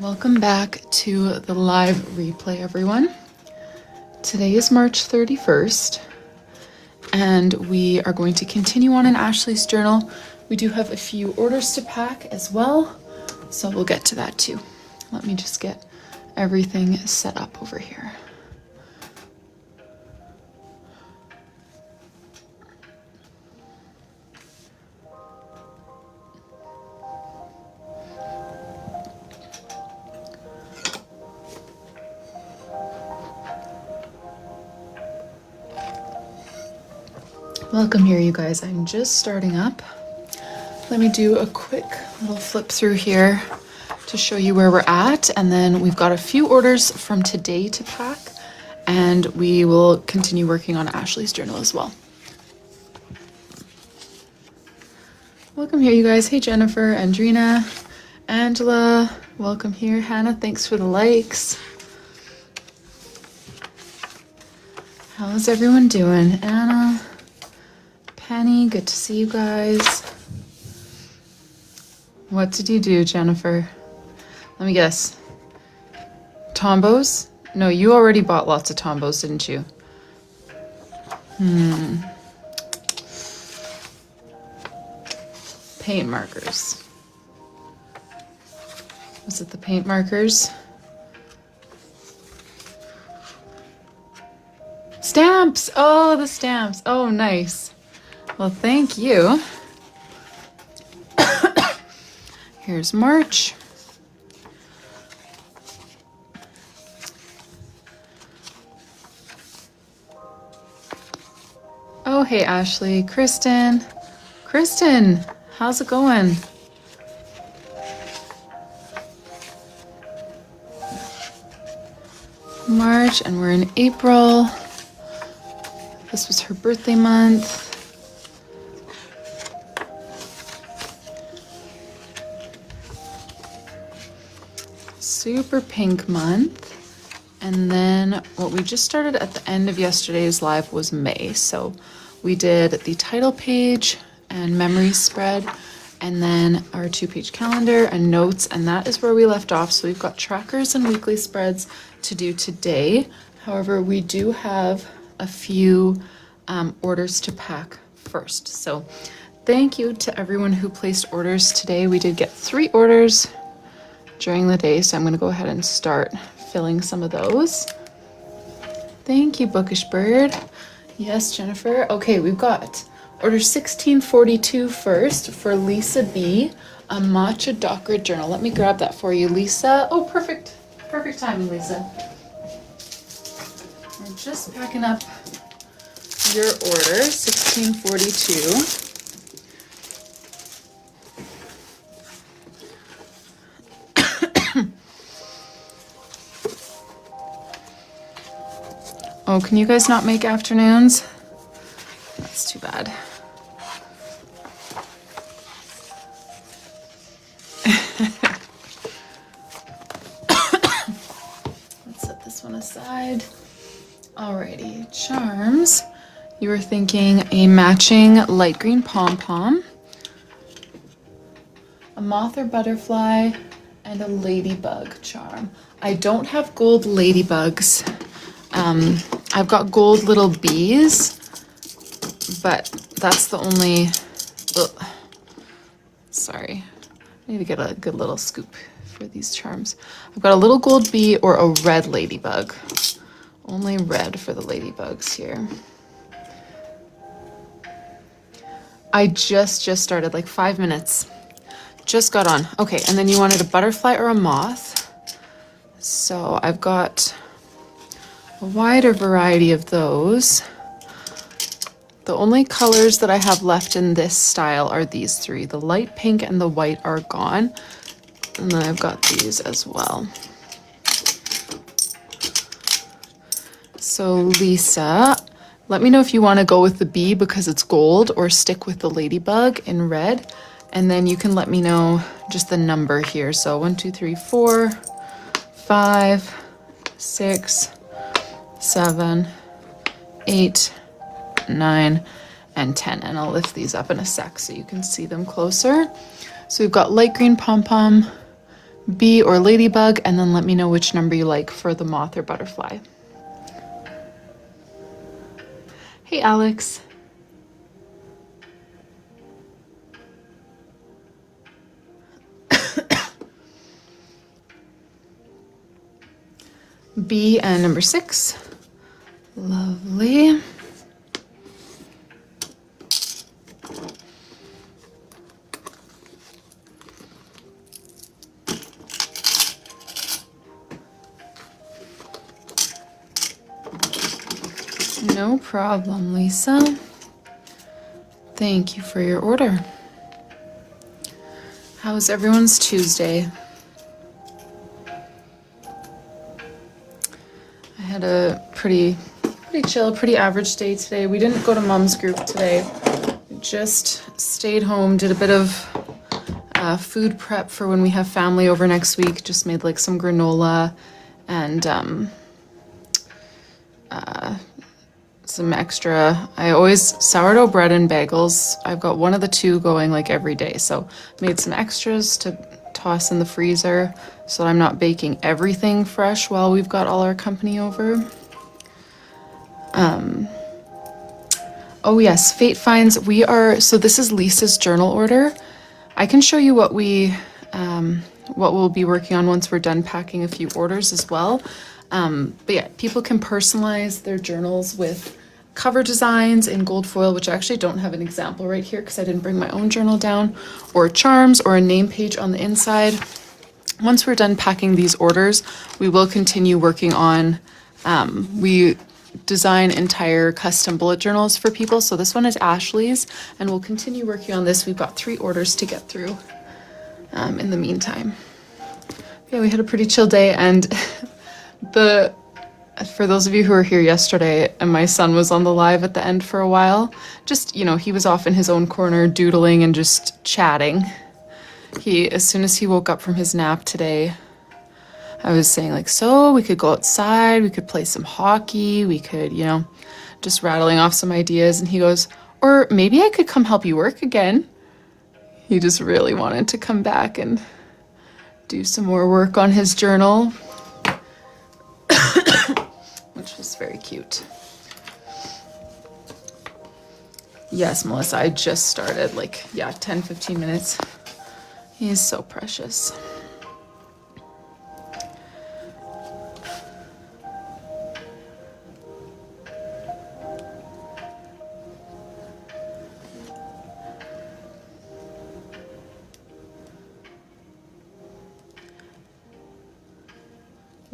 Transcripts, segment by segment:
Welcome back to the live replay, everyone. Today is March 31st, and we are going to continue on in Ashley's journal. We do have a few orders to pack as well, so we'll get to that too. Let me just get everything set up over here. Welcome here, you guys. I'm just starting up. Let me do a quick little flip through here to show you where we're at, and then we've got a few orders from today to pack, and we will continue working on Ashley's journal as well. Welcome here, you guys. Hey, Jennifer, Andrina, Angela, welcome here. Hannah, thanks for the likes. How's everyone doing? Anna, Penny, good to see you guys. What did you do, Jennifer? Let me guess. Tombos? No, you already bought lots of Tombos, didn't you? Paint markers. Was it the paint markers? Stamps! Oh, the stamps. Oh, nice. Well, thank you. Here's March. Oh, hey, Ashley. Kristen. Kristen, how's it going? March, and we're in April. This was her birthday month. Super pink month. And then what we just started at the end of yesterday's live was May. So we did the title page and memory spread, and then our 2-page calendar and notes, and that is where we left off. So we've got trackers and weekly spreads to do today. However, we do have a few orders to pack first. So thank you to everyone who placed orders today. We did get 3 orders during the day, so I'm going to go ahead and start filling some of those. Thank you, Bookish Bird. Yes, Jennifer. Okay, we've got order 1642 first for Lisa B, a matcha dot grid journal. Let me grab that for you, Lisa. Oh, perfect. Perfect timing, Lisa. We're just packing up your order, 1642. Oh, can you guys not make afternoons? That's too bad. Let's set this one aside. Alrighty, charms. You were thinking a matching light green pom-pom, a moth or butterfly, and a ladybug charm. I don't have gold ladybugs. I've got gold little bees, but that's the only, sorry, I need to get a good little scoop for these charms. I've got a little gold bee or a red ladybug. Only red for the ladybugs here. I just started, like 5 minutes. Just got on. Okay, and then you wanted a butterfly or a moth. So I've got a wider variety of those. The only colors that I have left in this style are these 3. The light pink and the white are gone. And then I've got these as well. So Lisa, let me know if you want to go with the bee because it's gold, or stick with the ladybug in red. And then you can let me know just the number here. So 1, 2, 3, 4, 5, 6, 7, 8, 9, and 10. And I'll lift these up in a sec so you can see them closer. So we've got light green pom-pom, bee or ladybug, and then let me know which number you like for the moth or butterfly. Hey, Alex. B and number 6. Lovely. No problem, Lisa. Thank you for your order. How's everyone's Tuesday? I had a pretty chill, pretty average day today. We didn't go to Mom's group today. We just stayed home, did a bit of food prep for when we have family over next week. Just made like some granola and some extra. I always sourdough bread and bagels. I've got one of the two going like every day. So made some extras to toss in the freezer so that I'm not baking everything fresh while we've got all our company over. Oh yes, Fate Finds. So this is Lisa's journal order. I can show you what we'll be working on once we're done packing a few orders as well. But yeah, people can personalize their journals with cover designs in gold foil, which I actually don't have an example right here because I didn't bring my own journal down, or charms, or a name page on the inside. Once we're done packing these orders, we will continue working on, we design entire custom bullet journals for people. So this one is Ashley's, and we'll continue working on this. We've got 3 orders to get through in the meantime. Yeah, we had a pretty chill day, and for those of you who were here yesterday, and my son was on the live at the end for a while, just, you know, he was off in his own corner doodling and just chatting. As soon as he woke up from his nap today, I was saying like, so we could go outside, we could play some hockey, we could, you know, just rattling off some ideas. And he goes, or maybe I could come help you work again. He just really wanted to come back and do some more work on his journal, which was very cute. Yes, Melissa, I just started, like, yeah, 10, 15 minutes. He is so precious.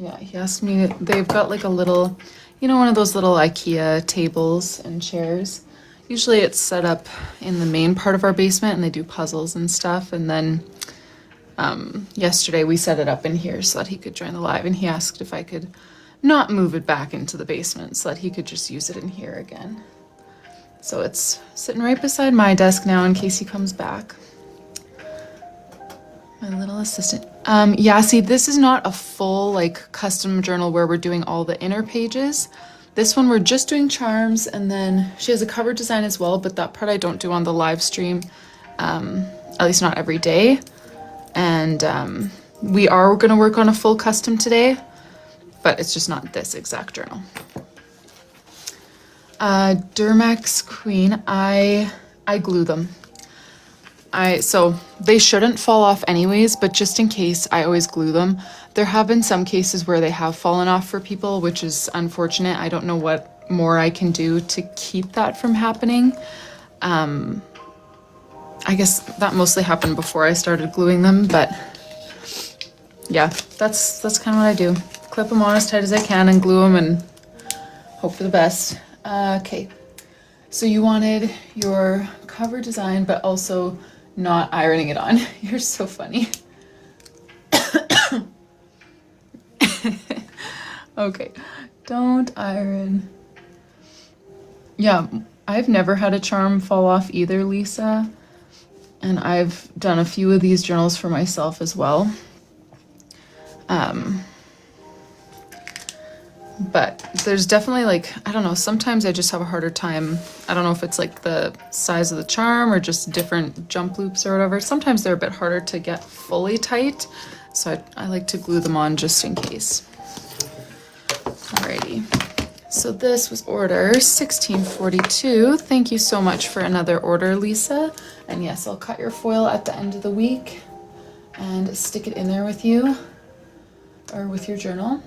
Yeah, he asked me, they've got like a little, you know, one of those little IKEA tables and chairs. Usually it's set up in the main part of our basement and they do puzzles and stuff. And then yesterday we set it up in here so that he could join the live, and he asked if I could not move it back into the basement so that he could just use it in here again. So it's sitting right beside my desk now in case he comes back. My little assistant. Yeah, see, this is not a full like custom journal where we're doing all the inner pages. This one we're just doing charms, and then she has a cover design as well, but that part I don't do on the live stream, at least not every day. And we are going to work on a full custom today, but it's just not this exact journal. Durmax Queen, I glue them. So they shouldn't fall off anyways, but just in case, I always glue them. There have been some cases where they have fallen off for people, which is unfortunate. I don't know what more I can do to keep that from happening. I guess that mostly happened before I started gluing them, but yeah, that's kind of what I do. Clip them on as tight as I can and glue them and hope for the best. Okay, so you wanted your cover design, but also not ironing it on. You're so funny. Okay, don't iron. Yeah, I've never had a charm fall off either, Lisa. And I've done a few of these journals for myself as well. But there's definitely like, I don't know, sometimes I just have a harder time. I don't know if it's like the size of the charm or just different jump loops or whatever. Sometimes they're a bit harder to get fully tight. So I like to glue them on just in case. Alrighty. So this was order 1642. Thank you so much for another order, Lisa. And yes, I'll cut your foil at the end of the week and stick it in there with you or with your journal.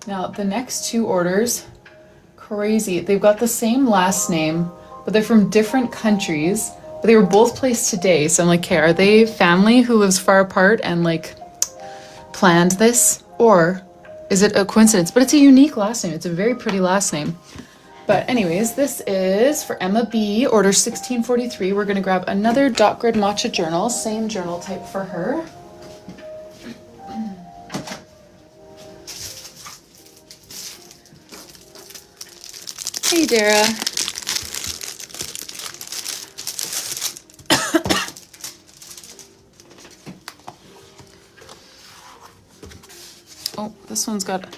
Now the next two orders, crazy. They've got the same last name, but they're from different countries, but they were both placed today. So I'm like, okay, are they family who lives far apart and like planned this, or is it a coincidence? But it's a unique last name. It's a very pretty last name. But anyways, this is for Emma B, order 1643. We're gonna grab another dot grid matcha journal, same journal type for her. Hey, Dara. Oh, this one's got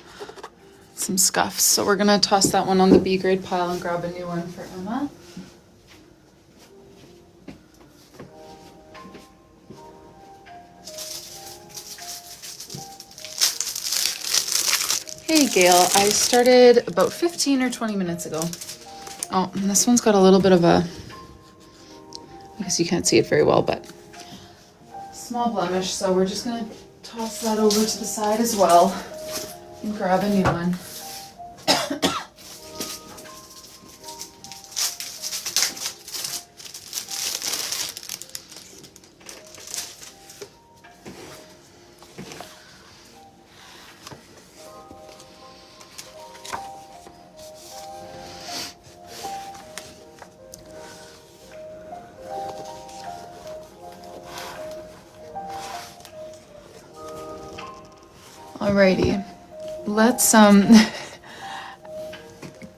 some scuffs, so we're gonna toss that one on the B grade pile and grab a new one for Emma. Hey Gail, I started about 15 or 20 minutes ago. Oh, and this one's got a little bit of a, I guess you can't see it very well, but small blemish, so we're just gonna toss that over to the side as well and grab a new one. Alrighty, let's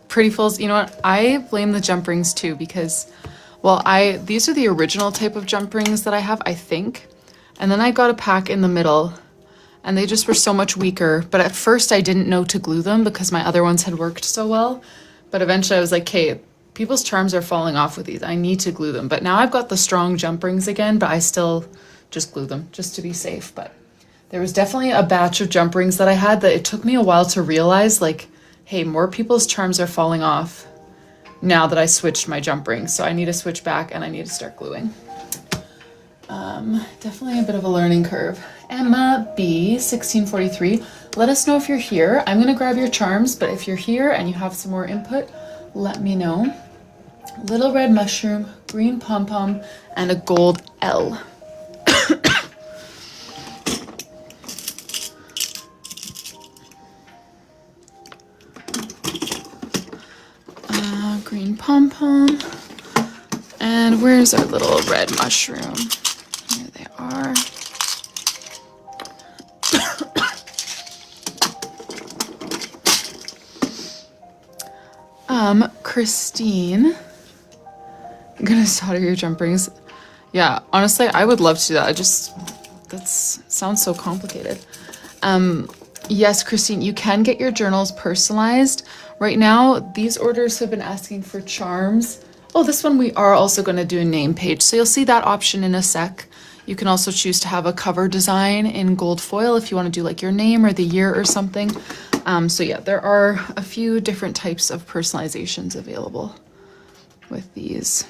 Prettyfuls, you know what, I blame the jump rings too because, well, these are the original type of jump rings that I have, I think, and then I got a pack in the middle and they just were so much weaker, but at first I didn't know to glue them because my other ones had worked so well, but eventually I was like, okay, people's charms are falling off with these, I need to glue them. But now I've got the strong jump rings again, but I still just glue them just to be safe. But there was definitely a batch of jump rings that I had that it took me a while to realize, like, hey, more people's charms are falling off now that I switched my jump rings. So I need to switch back and I need to start gluing. Definitely a bit of a learning curve. Emma B, 1643. Let us know if you're here. I'm gonna grab your charms, but if you're here and you have some more input, let me know. Little red mushroom, green pom-pom, and a gold L. Green pom-pom. And where's our little red mushroom? Here they are. Christine. I'm gonna solder your jump rings. Yeah, honestly, I would love to do that. That sounds so complicated. Yes, Christine, you can get your journals personalized. Right now, these orders have been asking for charms. Oh, this one we are also going to do a name page. So you'll see that option in a sec. You can also choose to have a cover design in gold foil if you want to do like your name or the year or something. So yeah, there are a few different types of personalizations available with these.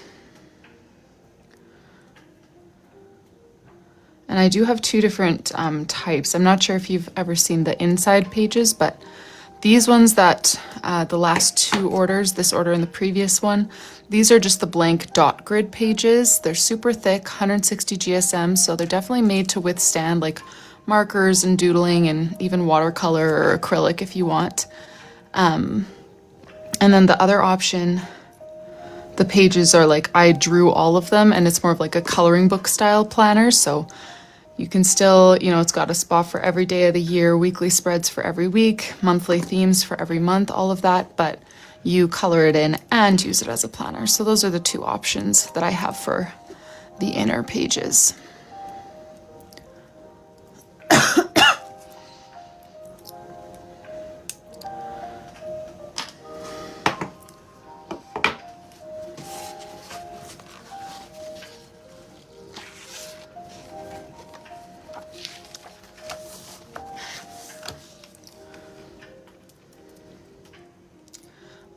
And I do have two different types. I'm not sure if you've ever seen the inside pages, but these ones that the last two orders, this order and the previous one, these are just the blank dot grid pages. They're super thick, 160 GSM, so they're definitely made to withstand like markers and doodling and even watercolor or acrylic if you want. And then the other option, the pages are like I drew all of them and it's more of like a coloring book style planner. So you can still, you know, it's got a spot for every day of the year, weekly spreads for every week, monthly themes for every month, all of that, but you color it in and use it as a planner. So those are the two options that I have for the inner pages.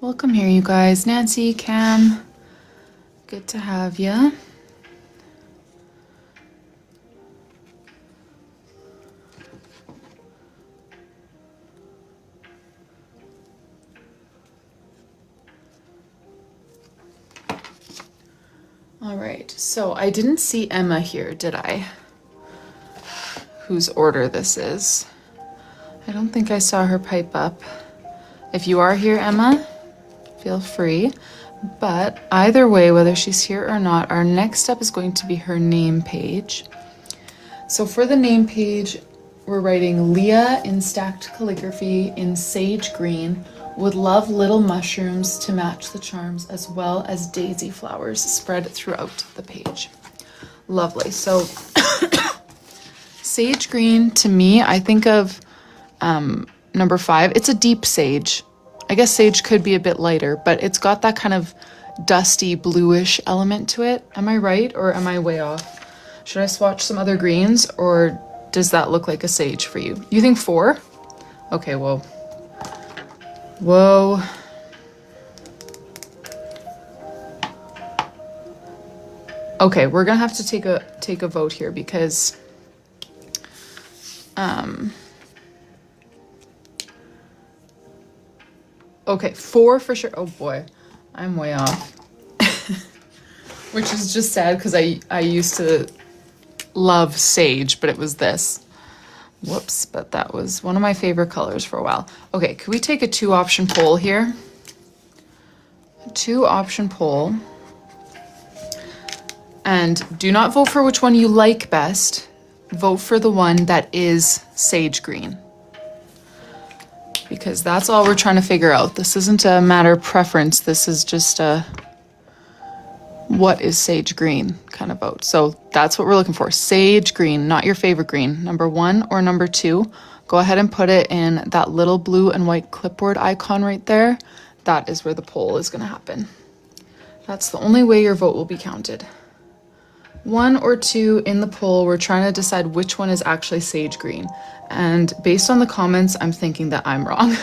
Welcome here, you guys. Nancy, Cam, good to have ya. All right, so I didn't see Emma here, did I? Whose order this is. I don't think I saw her pipe up. If you are here, Emma, feel free. But either way, whether she's here or not, our next step is going to be her name page. So for the name page, we're writing Leah in stacked calligraphy in sage green. Would love little mushrooms to match the charms, as well as daisy flowers spread throughout the page. Lovely. So sage green, to me, I think of number 5. It's a deep sage. I guess sage could be a bit lighter, but it's got that kind of dusty bluish element to it. Am I right, or am I way off? Should I swatch some other greens, or does that look like a sage for you? You think 4? Okay, whoa. Whoa. Okay, we're gonna have to take a vote here because okay, 4 for sure. Oh boy, I'm way off. Which is just sad because I used to love sage, but it was this. Whoops, but that was one of my favorite colors for a while. Okay, could we take a 2-option poll here? A 2-option poll. And do not vote for which one you like best. Vote for the one that is sage green. Because that's all we're trying to figure out. This isn't a matter of preference. This is just a what is sage green kind of vote. So that's what we're looking for. Sage green, not your favorite green. Number 1 or number 2. Go ahead and put it in that little blue and white clipboard icon right there. That is where the poll is going to happen. That's the only way your vote will be counted. 1 or 2 in the poll. We're trying to decide which one is actually sage green. And based on the comments, I'm thinking that I'm wrong.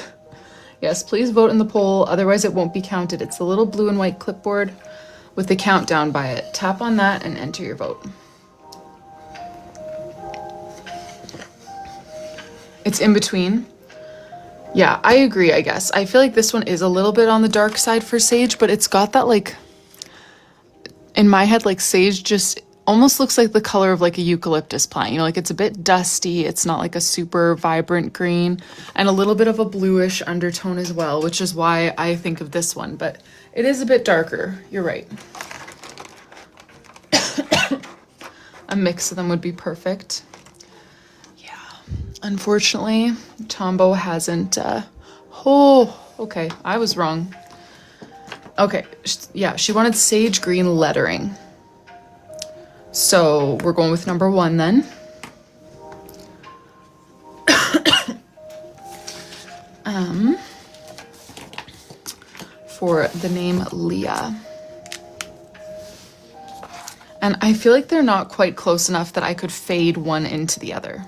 Yes, please vote in the poll. Otherwise it won't be counted. It's the little blue and white clipboard with the countdown by it. Tap on that and enter your vote. It's in between. Yeah, I agree, I guess. I feel like this one is a little bit on the dark side for sage, but it's got that, like, in my head, like sage just almost looks like the color of like a eucalyptus plant. You know, like it's a bit dusty. It's not like a super vibrant green, and a little bit of a bluish undertone as well, which is why I think of this one, but it is a bit darker. You're right. A mix of them would be perfect. Yeah. Unfortunately, Tombow hasn't, oh, okay. I was wrong. Okay. Yeah. She wanted sage green lettering. So we're going with number 1 then. For the name Leah. And I feel like they're not quite close enough that I could fade one into the other.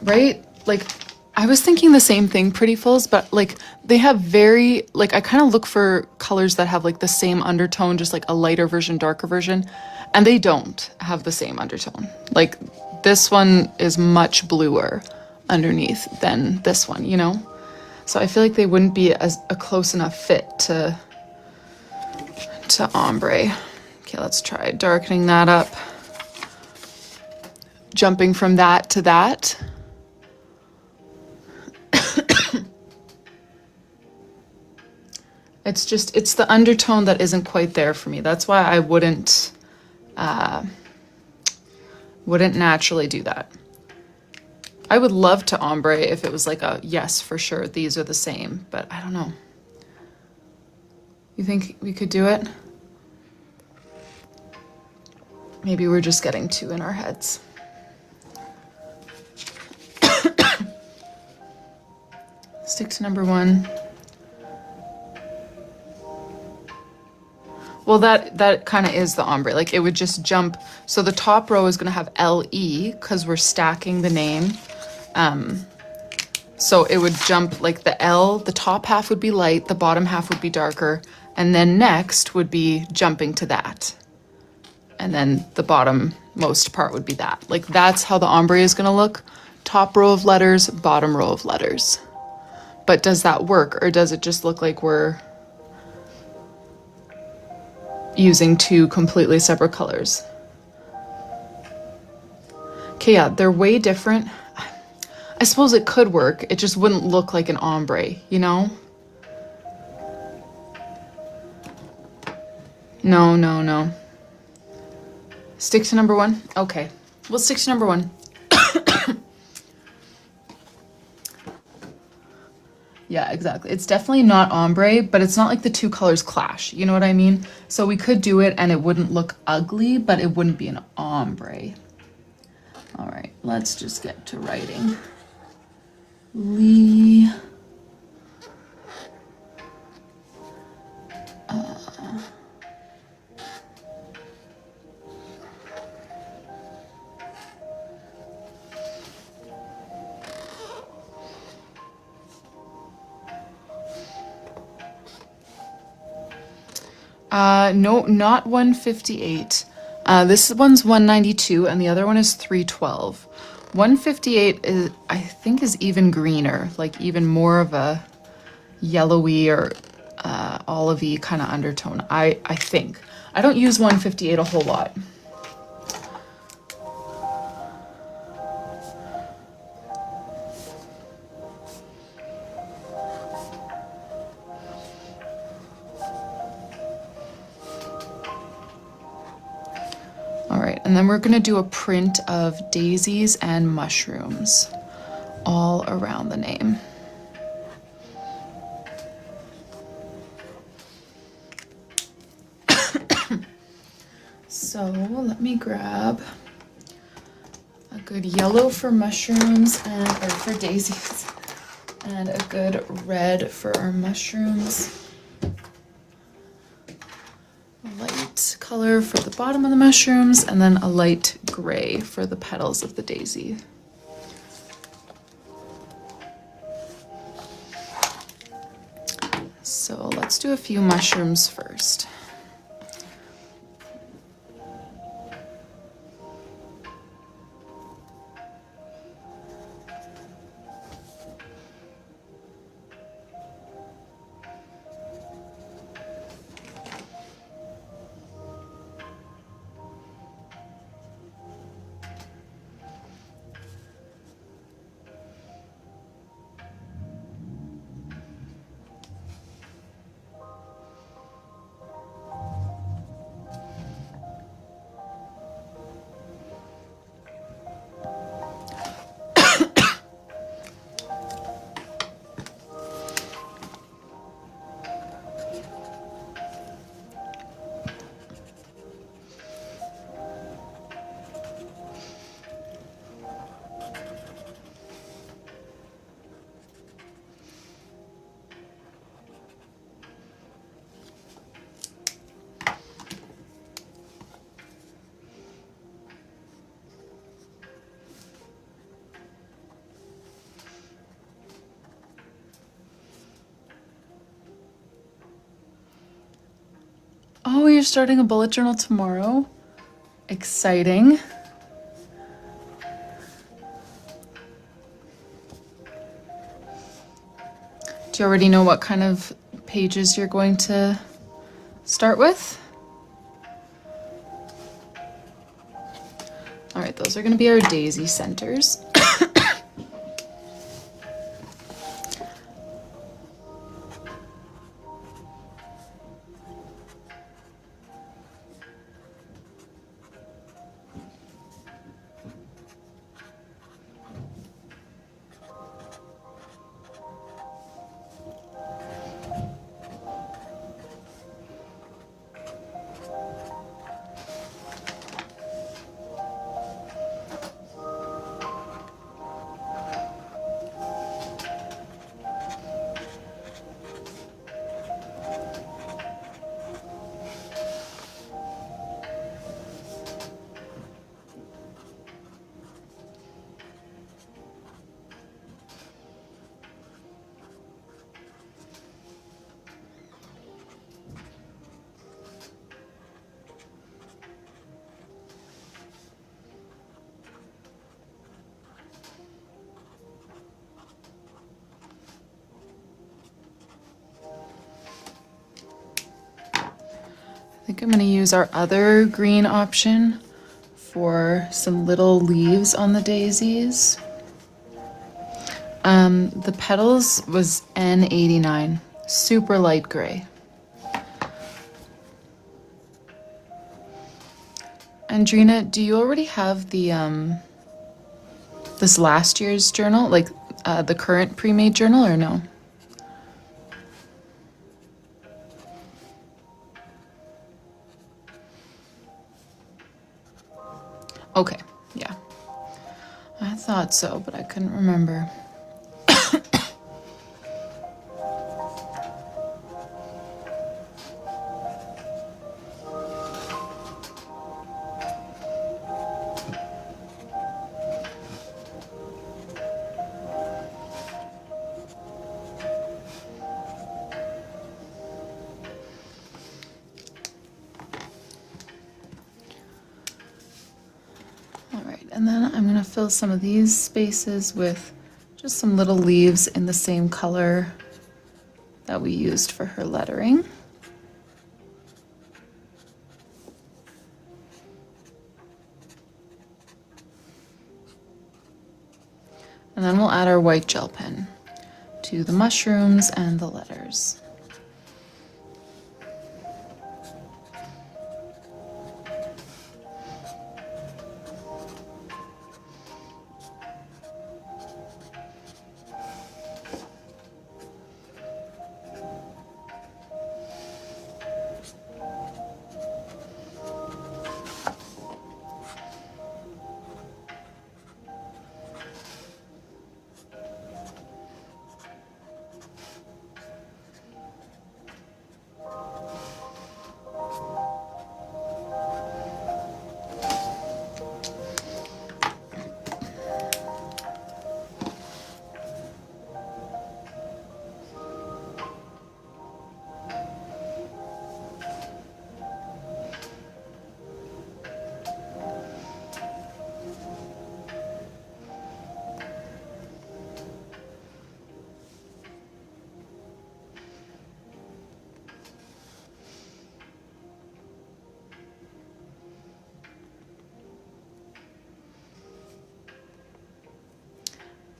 Right? Like, I was thinking the same thing, Pretty Fulls, but like they have very, like I kind of look for colors that have like the same undertone, just like a lighter version, darker version, and they don't have the same undertone. Like this one is much bluer underneath than this one, you know? So I feel like they wouldn't be a close enough fit to ombre. Okay, let's try darkening that up. Jumping from that to that. It's the undertone that isn't quite there for me. That's why I wouldn't naturally do that. I would love to ombre if it was like a, yes, for sure, these are the same, but I don't know. You think we could do it? Maybe we're just getting too in our heads. Stick to number 1. Well, that kind of is the ombre. Like it would just jump. So the top row is going to have LE because we're stacking the name. So it would jump like the L, the top half would be light, the bottom half would be darker, and then next would be jumping to that. And then the bottom most part would be that. Like that's how the ombre is gonna look. Top row of letters, bottom row of letters. But does that work, or does it just look like we're using two completely separate colors? Okay, yeah, they're way different. I suppose it could work. It just wouldn't look like an ombre, you know? No, no, no. Stick to number one? Okay, we'll stick to number one. Yeah, exactly. It's definitely not ombre, but it's not like the two colors clash. You know what I mean? So we could do it and it wouldn't look ugly, but it wouldn't be an ombre. All right, let's just get to writing. Lee. No, not 158. This one's 192 and the other one is 312. 158 is, I think, is even greener, like even more of a yellowy or olivey kind of undertone, I think. I don't use 158 a whole lot. And then we're gonna do a print of daisies and mushrooms all around the name. So let me grab a good yellow for mushrooms and or for daisies and a good red for our mushrooms. Light color for the bottom of the mushrooms, and then a light gray for the petals of the daisy. So let's do a few mushrooms first. Oh, you're starting a bullet journal tomorrow? Exciting. Do you already know what kind of pages you're going to start with? All right, those are going to be our daisy centers. think I'm going to use our other green option for some little leaves on the daisies. The petals was N89, super light gray. Andrina, do you already have the this last year's journal, like the current pre-made journal, or no? Okay, yeah. I thought so, but I couldn't remember. And then I'm going to fill some of these spaces with just some little leaves in the same color that we used for her lettering. And then we'll add our white gel pen to the mushrooms and the letters.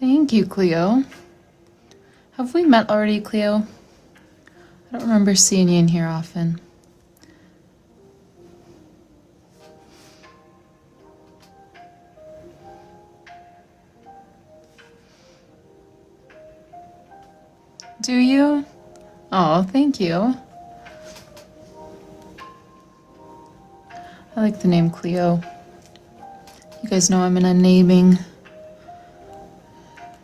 Thank you, Cleo. Have we met already, Cleo? I don't remember seeing you in here often. Do you? Oh, thank you. I like the name Cleo. You guys know I'm in a naming,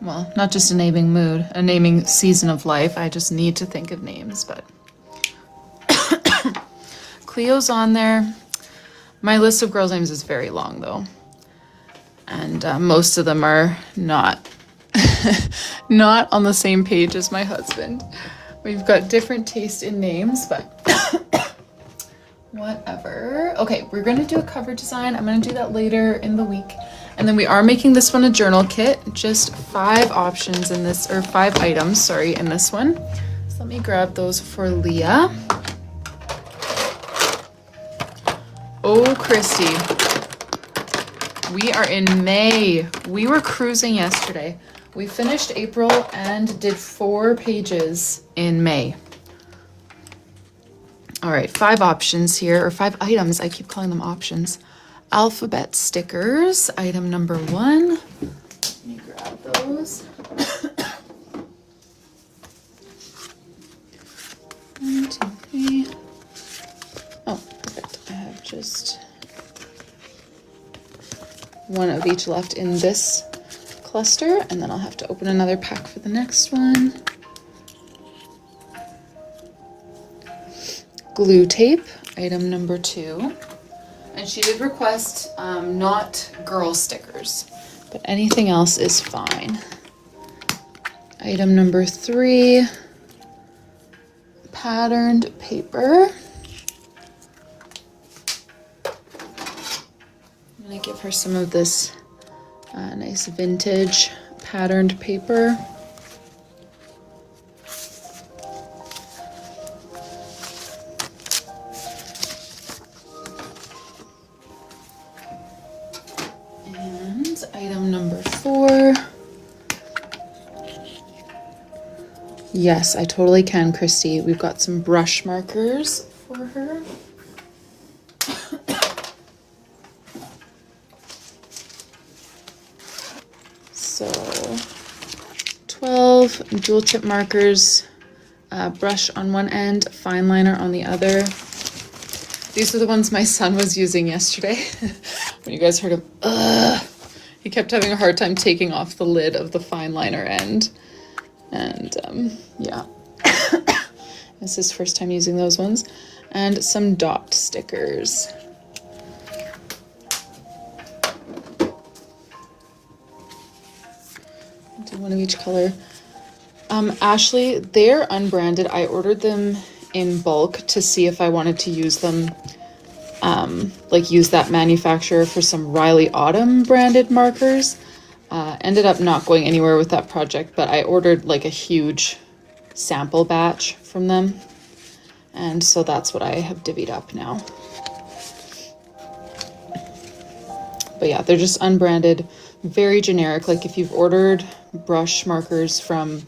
well, not just a naming mood, a naming season of life. I just need to think of names, but Cleo's on there. My list of girls' names is very long, though. And most of them are not, not on the same page as my husband. We've got different taste in names, but whatever. Okay, we're going to do a cover design. I'm going to do that later in the week. And then we are making this one a journal kit, just 5 options in this, or 5 items, sorry, in this one. So let me grab those for Leah. Oh, Christy, we are in May. We were cruising yesterday. We finished April and did 4 pages in May. All right, 5 options here, or 5 items. I keep calling them options. Alphabet stickers, item number 1. Let me grab those. 1, 2, 3. Oh, perfect. I have just 1 of each left in this cluster, and then I'll have to open another pack for the next one. Glue tape, item number 2. And she did request not girl stickers, but anything else is fine. Item number 3, patterned paper. I'm gonna give her some of this nice vintage patterned paper. And item number 4. Yes, I totally can, Christy. We've got some brush markers for her. So 12 dual tip markers, brush on one end, fine liner on the other. These are the ones my son was using yesterday. When you guys heard him, he kept having a hard time taking off the lid of the fine liner end. And yeah, this is his first time using those ones. And some dot stickers. Do one of each color. Ashley, they're unbranded. I ordered them in bulk to see if I wanted to use them, like use that manufacturer for some Rylee Autumn branded markers. Ended up not going anywhere with that project, but I ordered like a huge sample batch from them. And so that's what I have divvied up now. But yeah, they're just unbranded, very generic. Like if you've ordered brush markers from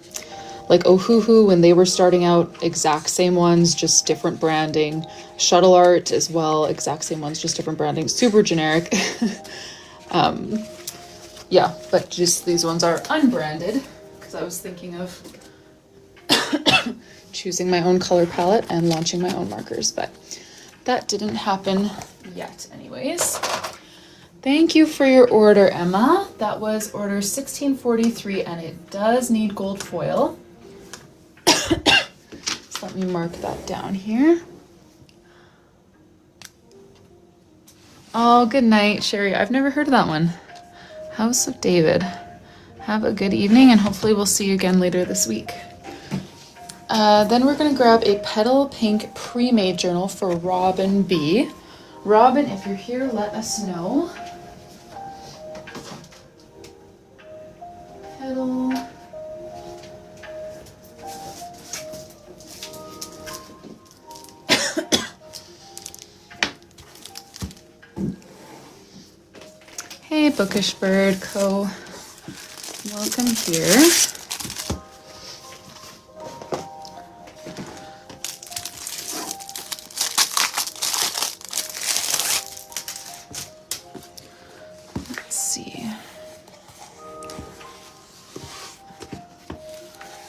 like OBUJO when they were starting out, exact same ones, just different branding. Shuttle Art as well, exact same ones, just different branding, super generic. Yeah, but just these ones are unbranded because I was thinking of choosing my own color palette and launching my own markers, but that didn't happen yet anyways. Thank you for your order, Emma. That was order 1643 and it does need gold foil. So let me mark that down here. Oh, good night, Sherry. I've never heard of that one. House of David. Have a good evening and hopefully we'll see you again later this week. Then we're going to grab a Petal Pink pre-made journal for Robin B. Robin, if you're here, let us know. Petal. Hey, Bookish Bird Co. Welcome here. Let's see.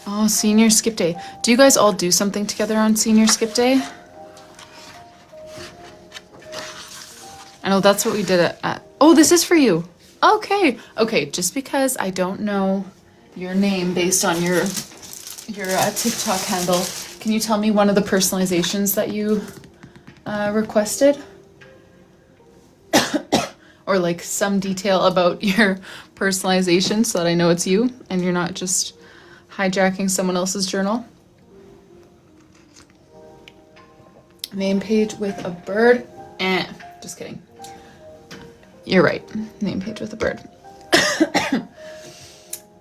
Oh, Senior Skip Day. Do you guys all do something together on Senior Skip Day? I know that's what we did at oh, this is for you. Okay. Okay, just because I don't know your name based on your TikTok handle, can you tell me one of the personalizations that you requested? Or like some detail about your personalization so that I know it's you and you're not just hijacking someone else's journal. Name page with a bird. Just kidding. You're right. Name page with a bird.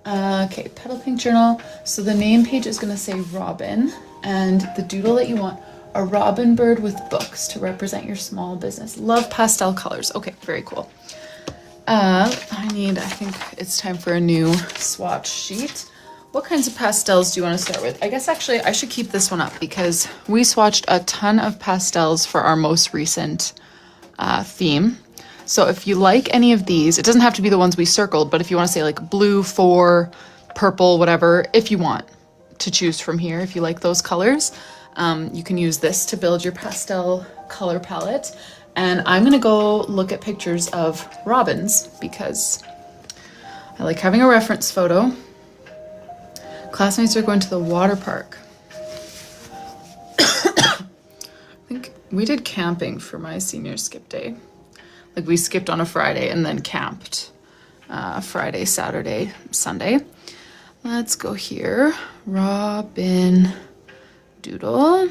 Okay, Petal Pink journal. So the name page is going to say Robin, and the doodle that you want, a robin bird with books to represent your small business. Love pastel colors. Okay, very cool. I think it's time for a new swatch sheet. What kinds of pastels do you want to start with? I guess actually I should keep this one up because we swatched a ton of pastels for our most recent theme. So if you like any of these, it doesn't have to be the ones we circled, but if you want to say like blue, 4, purple, whatever, if you want to choose from here, if you like those colors, you can use this to build your pastel color palette. And I'm going to go look at pictures of robins because I like having a reference photo. Classmates are going to the water park. I think we did camping for my senior skip day. Like we skipped on a Friday and then camped Friday, Saturday, Sunday. Let's go here. Robin Doodle.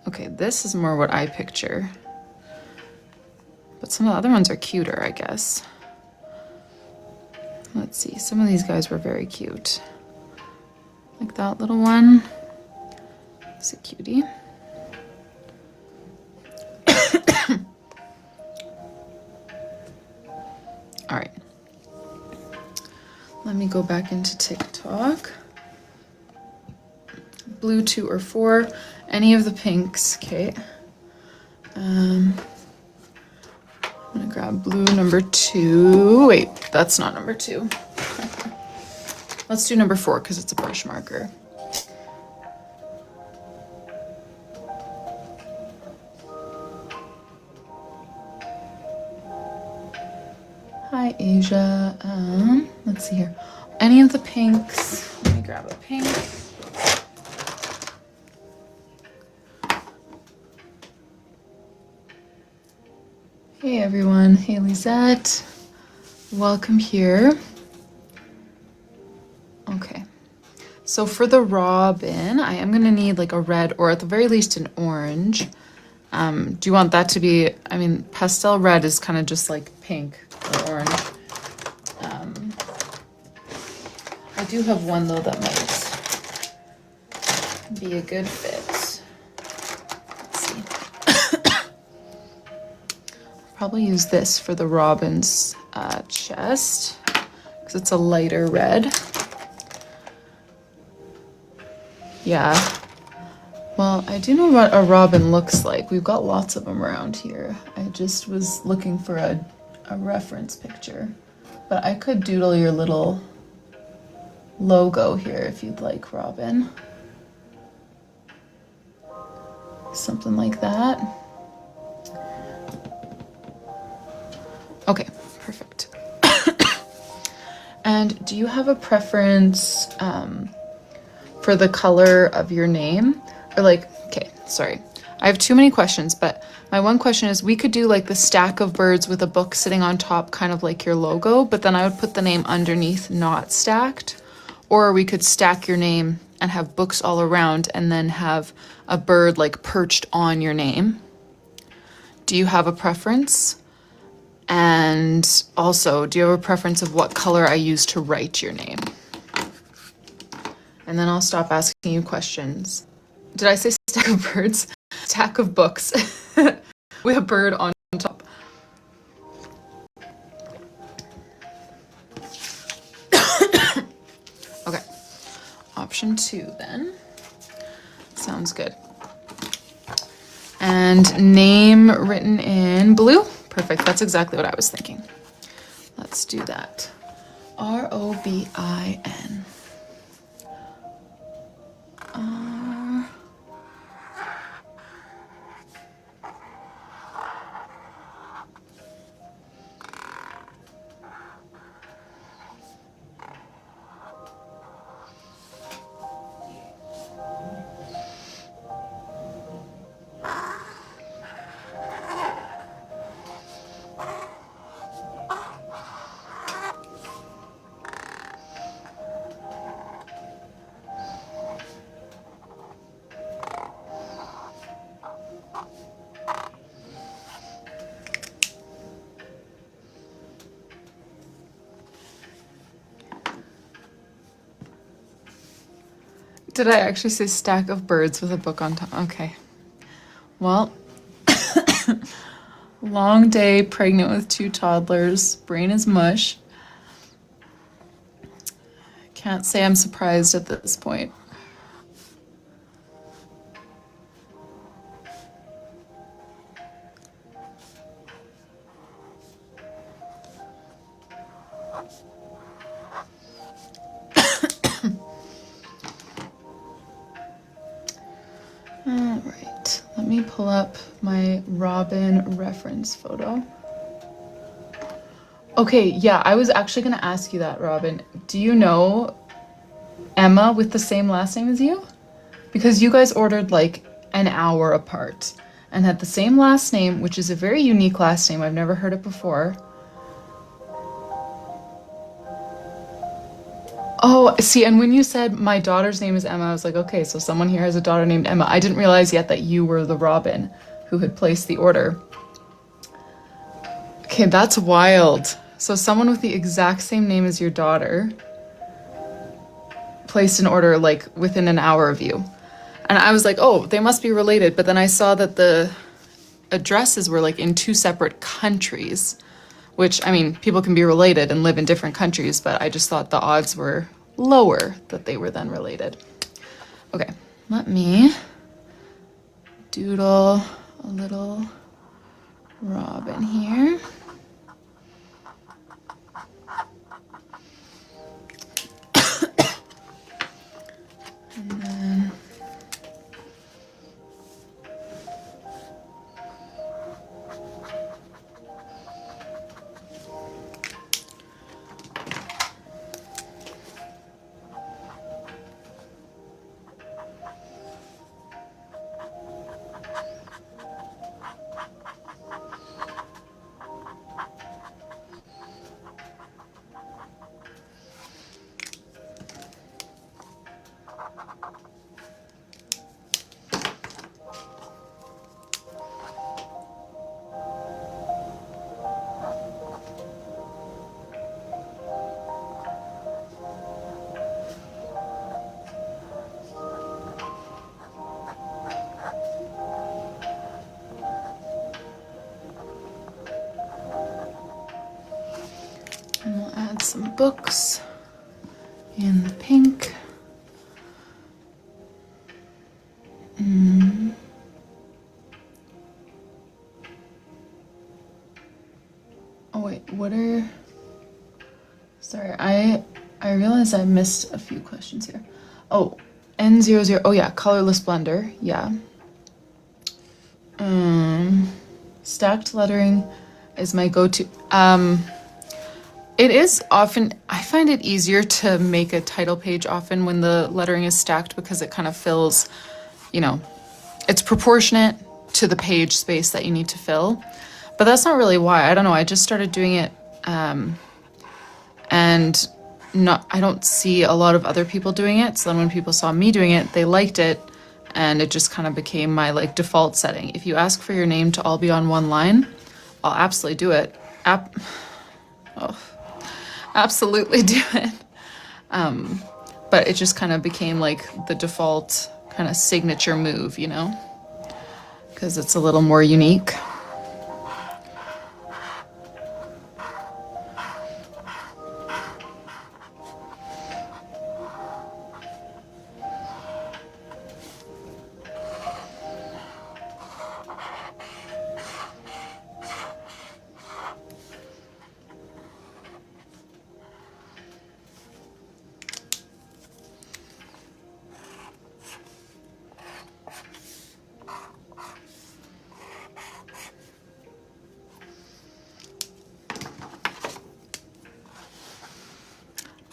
Okay, this is more what I picture. But some of the other ones are cuter, I guess. Let's see, some of these guys were very cute. Like that little one. It's a cutie. All right. Let me go back into TikTok. Blue 2 or 4, any of the pinks, okay. I'm gonna grab blue number 2. Wait, that's not number 2. Let's do number 4 because it's a brush marker. Hi, Asia. Let's see here. Any of the pinks. Let me grab a pink. Hey everyone, hey Lisette. Welcome here. Okay. So for the robin, I am gonna need like a red or at the very least an orange. Do you want that to be, I mean, pastel red is kind of just like pink or orange. I do have one though that might be a good fit. Let's see. Probably use this for the robin's chest because it's a lighter red. Yeah. Well, I do know what a robin looks like. We've got lots of them around here. I just was looking for a reference picture. But I could doodle your little logo here if you'd like, Robin. Something like that. Okay, perfect. And do you have a preference for the color of your name? Or like, okay, sorry. I have too many questions, but my one question is we could do like the stack of birds with a book sitting on top, kind of like your logo, but then I would put the name underneath, not stacked. Or we could stack your name and have books all around and then have a bird like perched on your name. Do you have a preference? And also, do you have a preference of what color I use to write your name? And then I'll stop asking you questions. Did I say stack of birds? Stack of books with a bird on top. Okay, option 2 then. Sounds good. And name written in blue. Perfect, that's exactly what I was thinking. Let's do that. R-O-B-I-N. Did I actually say stack of birds with a book on top? Okay. Well, long day, pregnant with 2 toddlers, brain is mush. Can't say I'm surprised at this point. All right, let me pull up my Robin reference photo. Okay, yeah, I was actually gonna ask you that, Robin. Do you know Emma with the same last name as you? Because you guys ordered like an hour apart and had the same last name, which is a very unique last name. I've never heard it before. Oh, see, and when you said my daughter's name is Emma, I was like, okay, so someone here has a daughter named Emma. I didn't realize yet that you were the Robin who had placed the order. Okay, that's wild. So someone with the exact same name as your daughter placed an order like within an hour of you. And I was like, oh, they must be related. But then I saw that the addresses were like in 2 separate countries, which, I mean, people can be related and live in different countries, but I just thought the odds were lower that they were then related. Okay, let me doodle a little robin here. And then we'll add some books in the pink. Oh wait, what are... Sorry, I realized I missed a few questions here. Oh, N00, oh yeah, colorless blender, yeah. Stacked lettering is my go-to. It is often, I find it easier to make a title page often when the lettering is stacked because it kind of fills, you know, it's proportionate to the page space that you need to fill. But that's not really why. I don't know. I just started doing it and I don't see a lot of other people doing it. So then when people saw me doing it, they liked it and it just kind of became my like default setting. If you ask for your name to all be on one line, I'll absolutely do it. Absolutely do it. But it just kind of became like the default kind of signature move, you know, because it's a little more unique.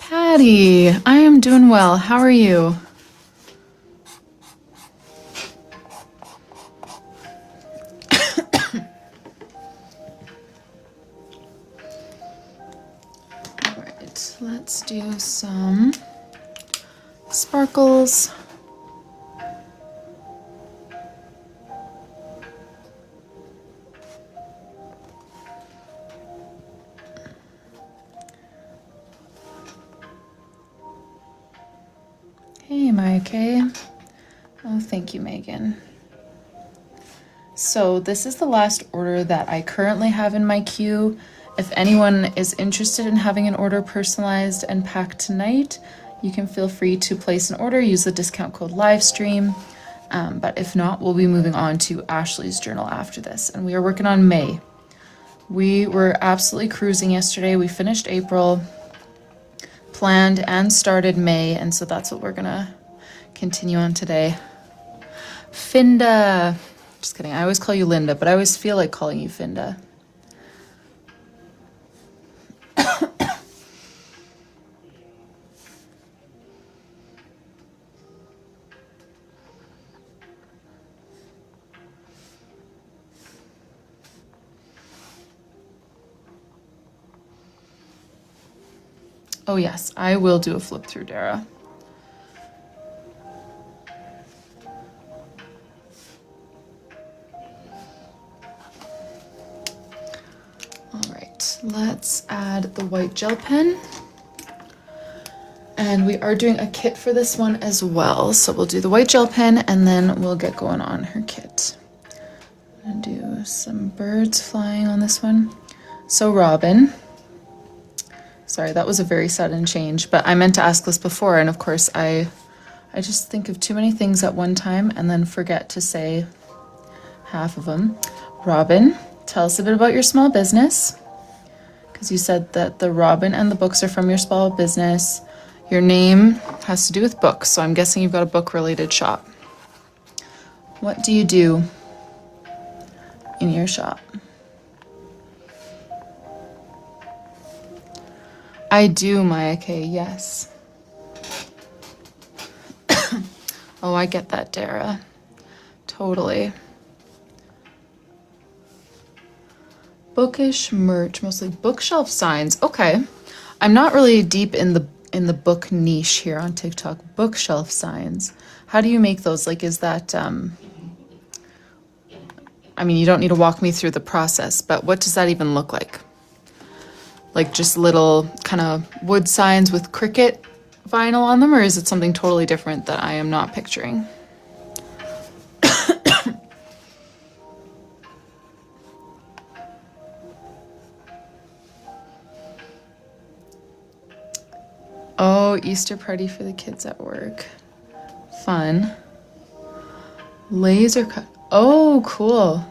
Patty, I am doing well. How are you? All right, let's do some sparkles. Hey, am I okay? Oh, thank you, Megan. So this is the last order that I currently have in my queue. If anyone is interested in having an order personalized and packed tonight, you can feel free to place an order, use the discount code livestream. But if not, we'll be moving on to Ashley's journal after this. And we are working on May. We were absolutely cruising yesterday. We finished April, planned and started May, and so that's what we're gonna continue on today. Finda. Just kidding, I always call you Linda, but I always feel like calling you Finda. Oh yes, I will do a flip through, Dara. All right, let's add the white gel pen. And we are doing a kit for this one as well. So we'll do the white gel pen and then we'll get going on her kit. I'm gonna do some birds flying on this one. So Robin, sorry, that was a very sudden change, but I meant to ask this before, and of course I just think of too many things at one time and then forget to say half of them. Robin, tell us a bit about your small business, because you said that the Robin and the books are from your small business. Your name has to do with books, so I'm guessing you've got a book-related shop. What do you do in your shop? I do, Maya K, yes. Oh, I get that, Dara. Totally. Bookish merch, mostly bookshelf signs. Okay. I'm not really deep in the book niche here on TikTok. Bookshelf signs. How do you make those? Like, is that I mean, you don't need to walk me through the process, but what does that even look like? Like just little kind of wood signs with Cricut vinyl on them, or is it something totally different that I am not picturing? Oh, Easter party for the kids at work. Fun. Laser cut. Oh, cool.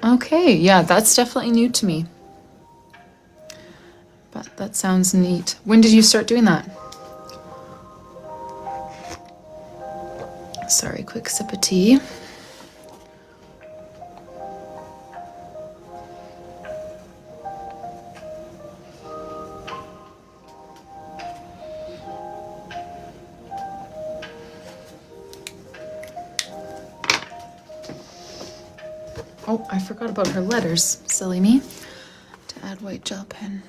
Okay, yeah, that's definitely new to me. But that sounds neat. When did you start doing that? Sorry, quick sip of tea. Oh, I forgot about her letters. Silly me. To add white gel pen.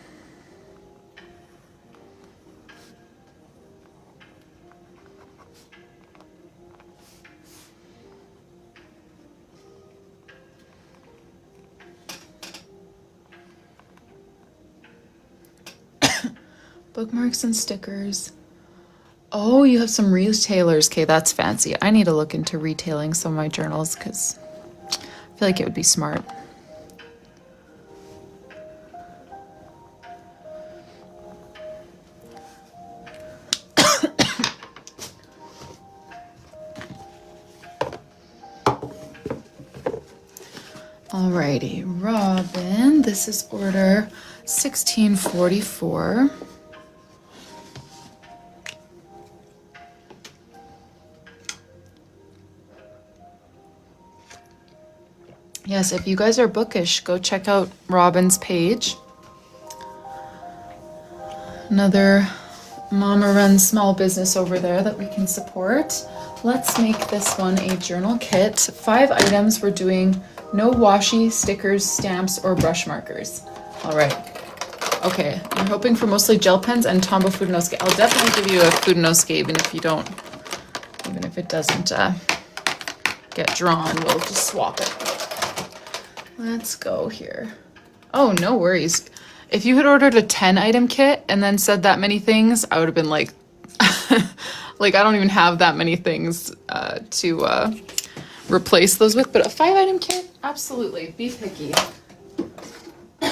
Bookmarks and stickers. Oh, you have some retailers. Okay, that's fancy. I need to look into retailing some of my journals because I feel like it would be smart. Alrighty, Robin, this is order 1644. Yes, if you guys are bookish, go check out Robin's page. Another mama-run small business over there that we can support. Let's make this one a journal kit. 5 items. We're doing no washi, stickers, stamps, or brush markers. All right. Okay, you're hoping for mostly gel pens and Tombow Fudenosuke. I'll definitely give you a Fudenosuke even if you don't, even if it doesn't get drawn, we'll just swap it. Let's go here. Oh, no worries. If you had ordered a 10 item kit and then said that many things, I would have been like, like I don't even have that many things to replace those with, but a 5 item kit, absolutely, be picky. I'll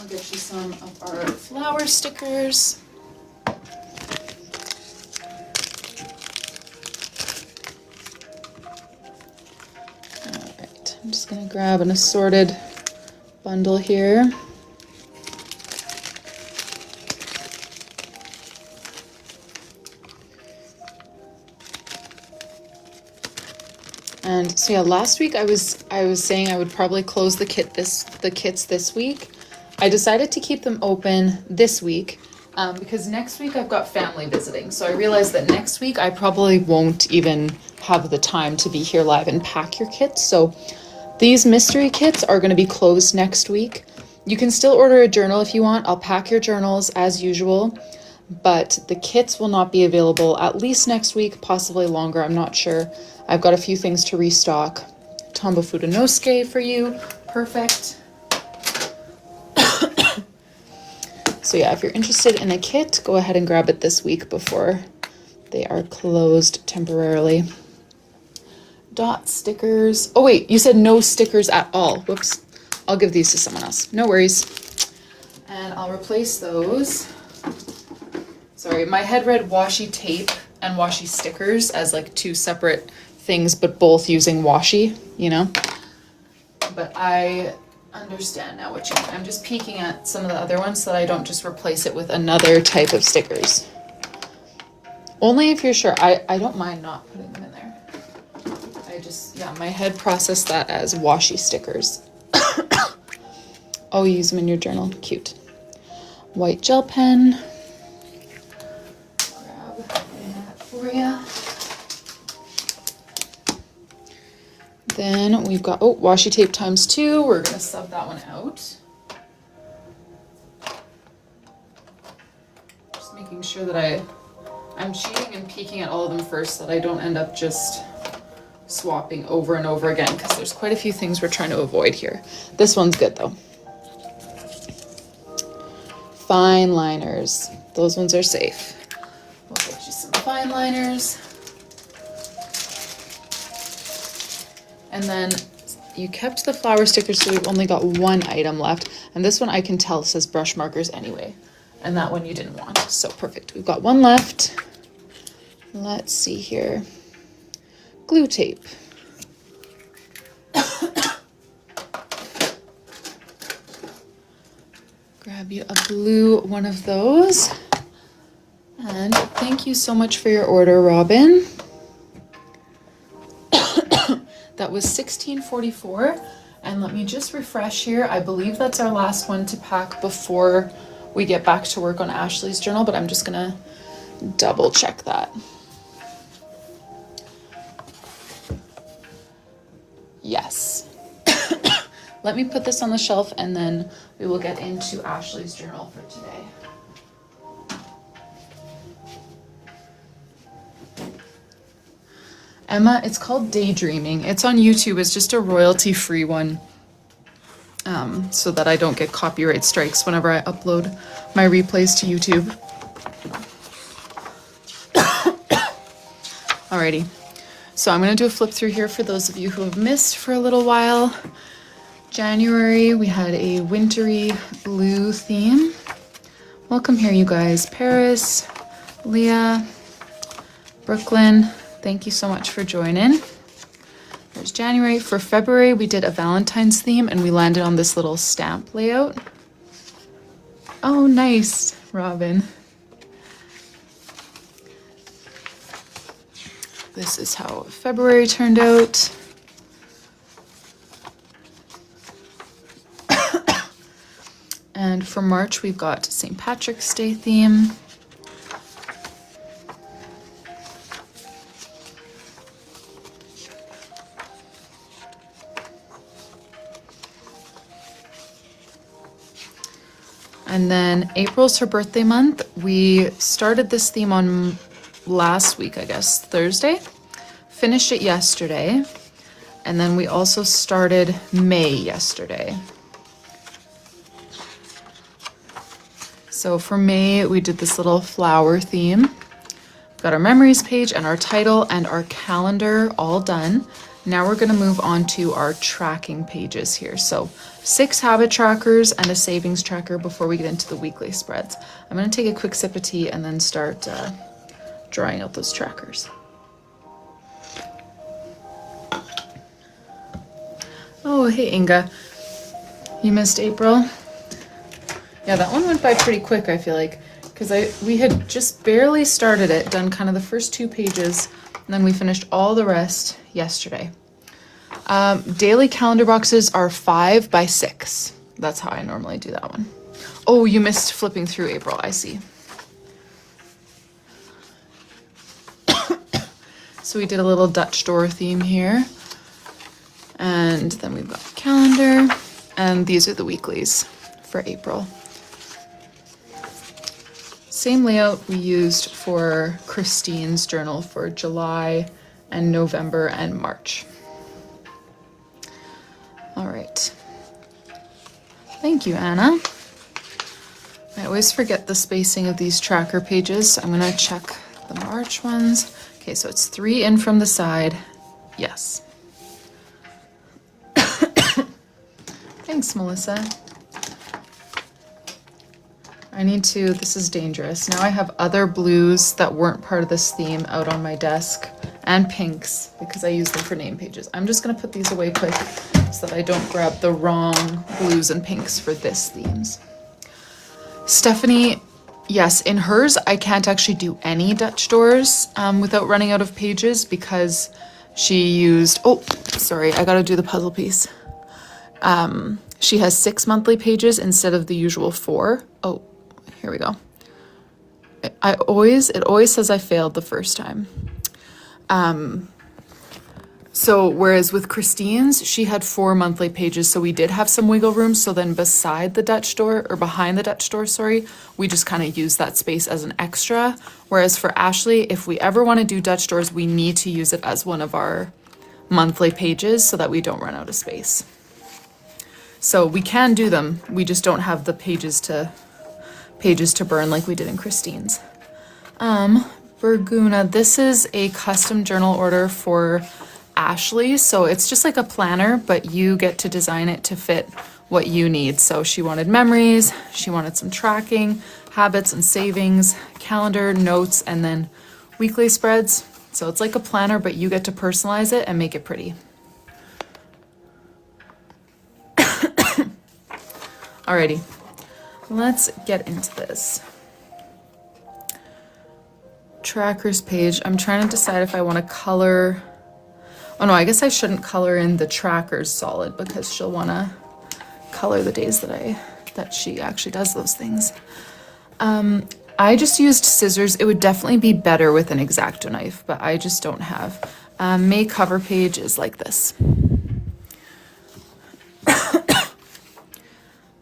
get you some of our flower stickers. I'm just going to grab an assorted bundle here. And so yeah, last week I was saying I would probably close the kits this week. I decided to keep them open this week because next week I've got family visiting. So I realized that next week I probably won't even have the time to be here live and pack your kits. So these mystery kits are going to be closed next week. You can still order a journal if you want. I'll pack your journals as usual, but the kits will not be available at least next week, possibly longer. I'm not sure. I've got a few things to restock. Tombow Fudenosuke for you. Perfect. So yeah, if you're interested in a kit, go ahead and grab it this week before they are closed temporarily. Dot stickers. Oh wait, you said no stickers at all. Whoops. I'll give these to someone else. No worries. And I'll replace those. Sorry, my head read washi tape and washi stickers as like two separate things, but both using washi, you know? But I understand now what you mean. I'm just peeking at some of the other ones so that I don't just replace it with another type of stickers. Only if you're sure. I don't mind not putting them in there. I just, yeah, my head processed that as washi stickers. Oh, you use them in your journal. Cute. White gel pen. Grab that for you. Then we've got, oh, washi tape ×2. We're going to sub that one out. Just making sure that I'm cheating and peeking at all of them first so that I don't end up just swapping over and over again, because there's quite a few things we're trying to avoid here. This one's good though. Fine liners. Those ones are safe. We'll get you some fine liners. And then you kept the flower stickers, so we've only got one item left. And this one I can tell says brush markers anyway. And that one you didn't want. So perfect. We've got one left. Let's see here. Glue tape. Grab you a blue one of those. And thank you so much for your order, Robin. That was $16.44. And let me just refresh here. I believe that's our last one to pack before we get back to work on Ashley's journal, but I'm just gonna double check that. Yes. Let me put this on the shelf and then we will get into Ashley's journal for today. Emma, it's called Daydreaming. It's on YouTube. It's just a royalty-free one, so that I don't get copyright strikes whenever I upload my replays to YouTube. Alrighty. So I'm going to do a flip through here for those of you who have missed for a little while. January, we had a wintry blue theme. Welcome here, you guys. Paris, Leah, Brooklyn, thank you so much for joining. There's January. For February, we did a Valentine's theme and we landed on this little stamp layout. Oh, nice, Robin. This is how February turned out. And for March, we've got St. Patrick's Day theme. And then April's her birthday month. We started this theme on last week, I guess, Thursday. Finished it yesterday. And then we also started May yesterday. So for May, we did this little flower theme. We've got our memories page and our title and our calendar all done. Now we're gonna move on to our tracking pages here. So 6 habit trackers and a savings tracker before we get into the weekly spreads. I'm gonna take a quick sip of tea and then start drawing out those trackers. Oh, hey Inga. You missed April? Yeah, that one went by pretty quick, I feel like, because we had just barely started it, done kind of the first 2 pages, and then we finished all the rest yesterday. Daily calendar boxes are 5 by 6. That's how I normally do that one. Oh, you missed flipping through April, I see. So we did a little Dutch door theme here. And then we've got the calendar, and these are the weeklies for April. Same layout we used for Christine's journal for July and November and March. All right. Thank you, Anna. I always always forget the spacing of these tracker pages, so I'm gonna check the March ones. Okay, so it's 3 in from the side. Yes. Thanks, Melissa. I need to, this is dangerous. Now I have other blues that weren't part of this theme out on my desk, and pinks, because I use them for name pages. I'm just gonna put these away quick so that I don't grab the wrong blues and pinks for this themes. Stephanie, yes, in hers, I can't actually do any Dutch doors without running out of pages because she used, oh, sorry, I gotta do the puzzle piece. She has 6 monthly pages instead of the usual 4. Oh, here we go. It always says I failed the first time. So whereas with Christine's, she had 4 monthly pages, so we did have some wiggle room. So then beside the Dutch door, or behind the Dutch door, sorry, we just kind of use that space as an extra. Whereas for Ashley, if we ever want to do Dutch doors, we need to use it as one of our monthly pages so that we don't run out of space. So we can do them, we just don't have the pages to burn like we did in Christine's. Burguna, this is a custom journal order for Ashley, so it's just like a planner, but you get to design it to fit what you need. So she wanted memories, she wanted some tracking, habits and savings, calendar, notes, and then weekly spreads. So it's like a planner, but you get to personalize it and make it pretty. Alrighty, let's get into this. Trackers page. I'm trying to decide if I want to color. Oh no, I guess I shouldn't color in the trackers solid because she'll want to color the days that she actually does those things. I just used scissors. It would definitely be better with an X-Acto knife, but I just don't have. May cover page is like this.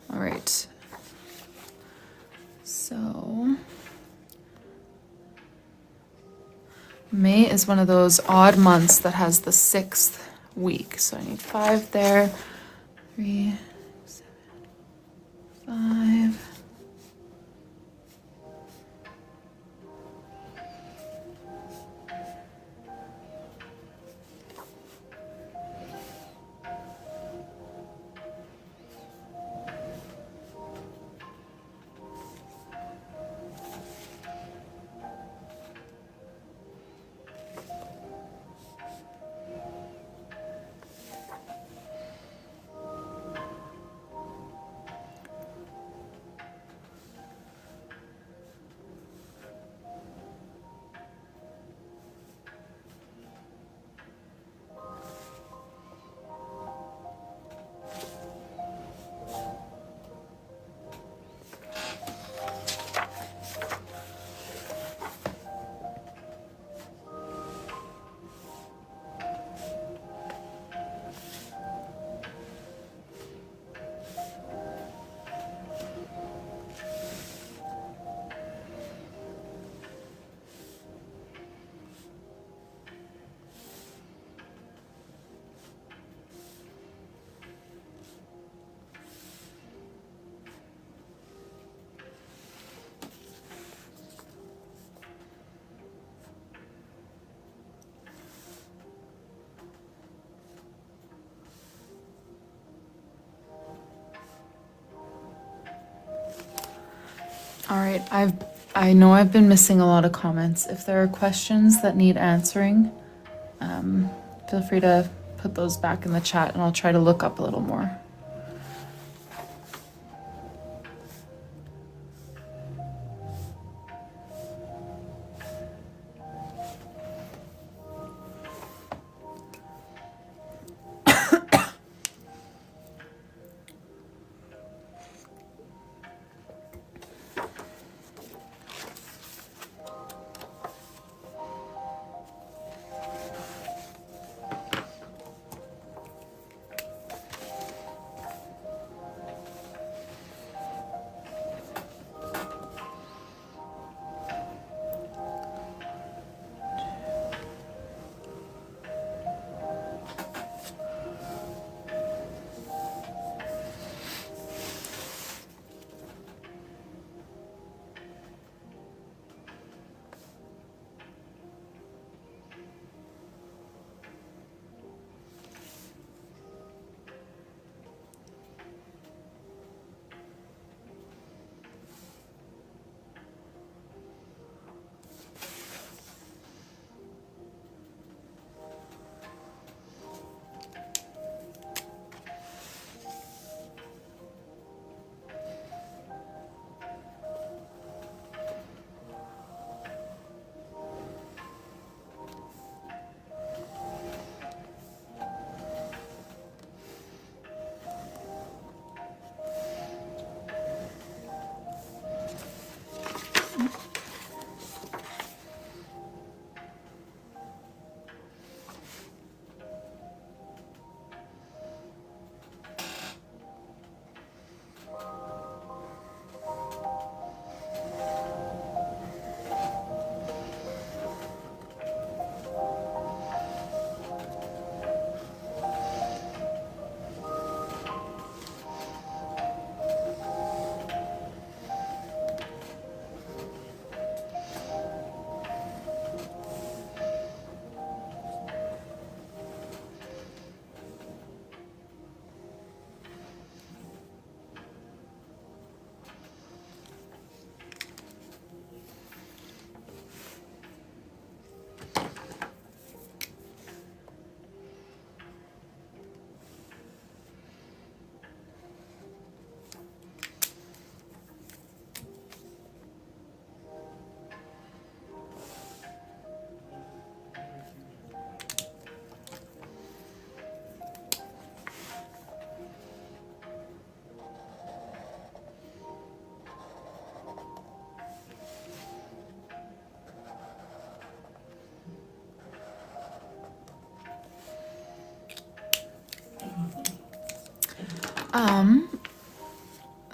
All right. So May is one of those odd months that has the 6th week. So I need 5 there. 3, 7, 5. All right, I know I've been missing a lot of comments. If there are questions that need answering, feel free to put those back in the chat and I'll try to look up a little more.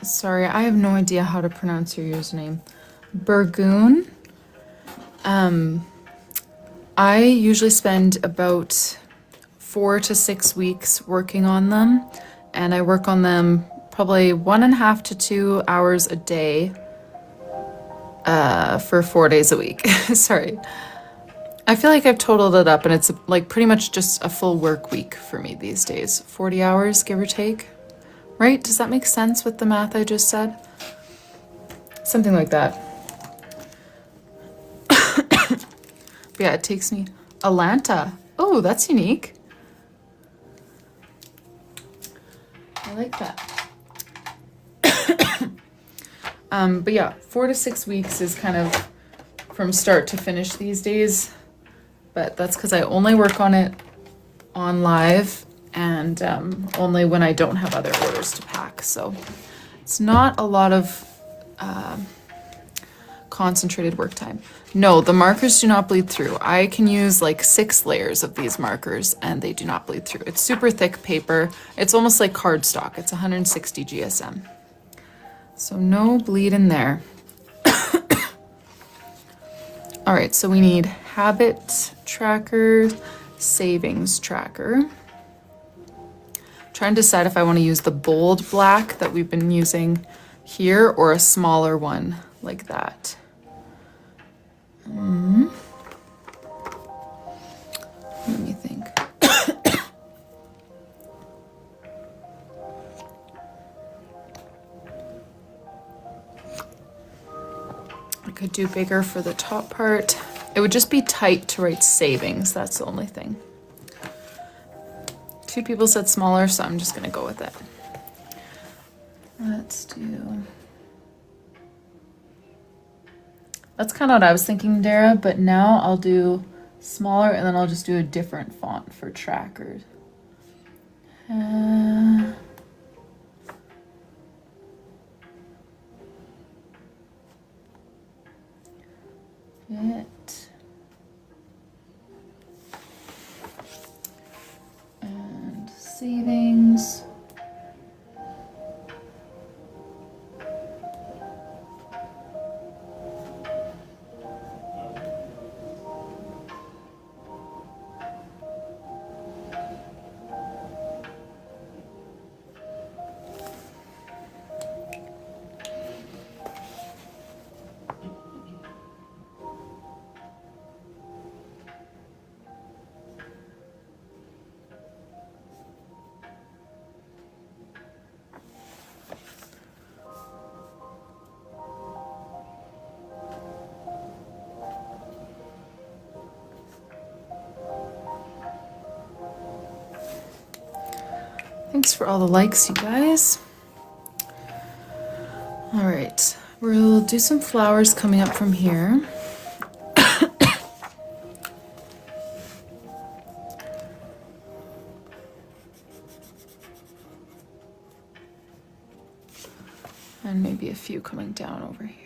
Sorry, I have no idea how to pronounce your username. Burgoon. I usually spend about 4 to 6 weeks working on them, and I work on them probably 1.5 to 2 hours a day for 4 days a week. Sorry. I feel like I've totaled it up and it's like pretty much just a full work week for me these days. 40 hours, give or take. Right? Does that make sense with the math I just said? Something like that. But yeah, it takes me Atlanta. Oh, that's unique. I like that. But yeah, 4 to 6 weeks is kind of from start to finish these days. But that's because I only work on it on live and only when I don't have other orders to pack. So it's not a lot of concentrated work time. No, the markers do not bleed through. I can use like 6 layers of these markers and they do not bleed through. It's super thick paper. It's almost like cardstock. It's 160 GSM. So no bleed in there. All right, so we need habit tracker, savings tracker. Trying to decide if I want to use the bold black that we've been using here or a smaller one like that. Let me think. I could do bigger for the top part. It would just be tight to write savings. That's the only thing. 2 people said smaller, so I'm just gonna go with it. Let's do... That's kind of what I was thinking, Dara, but now I'll do smaller and then I'll just do a different font for trackers. It. And savings. Thanks for all the likes, you guys. All right, we'll do some flowers coming up from here. And maybe a few coming down over here.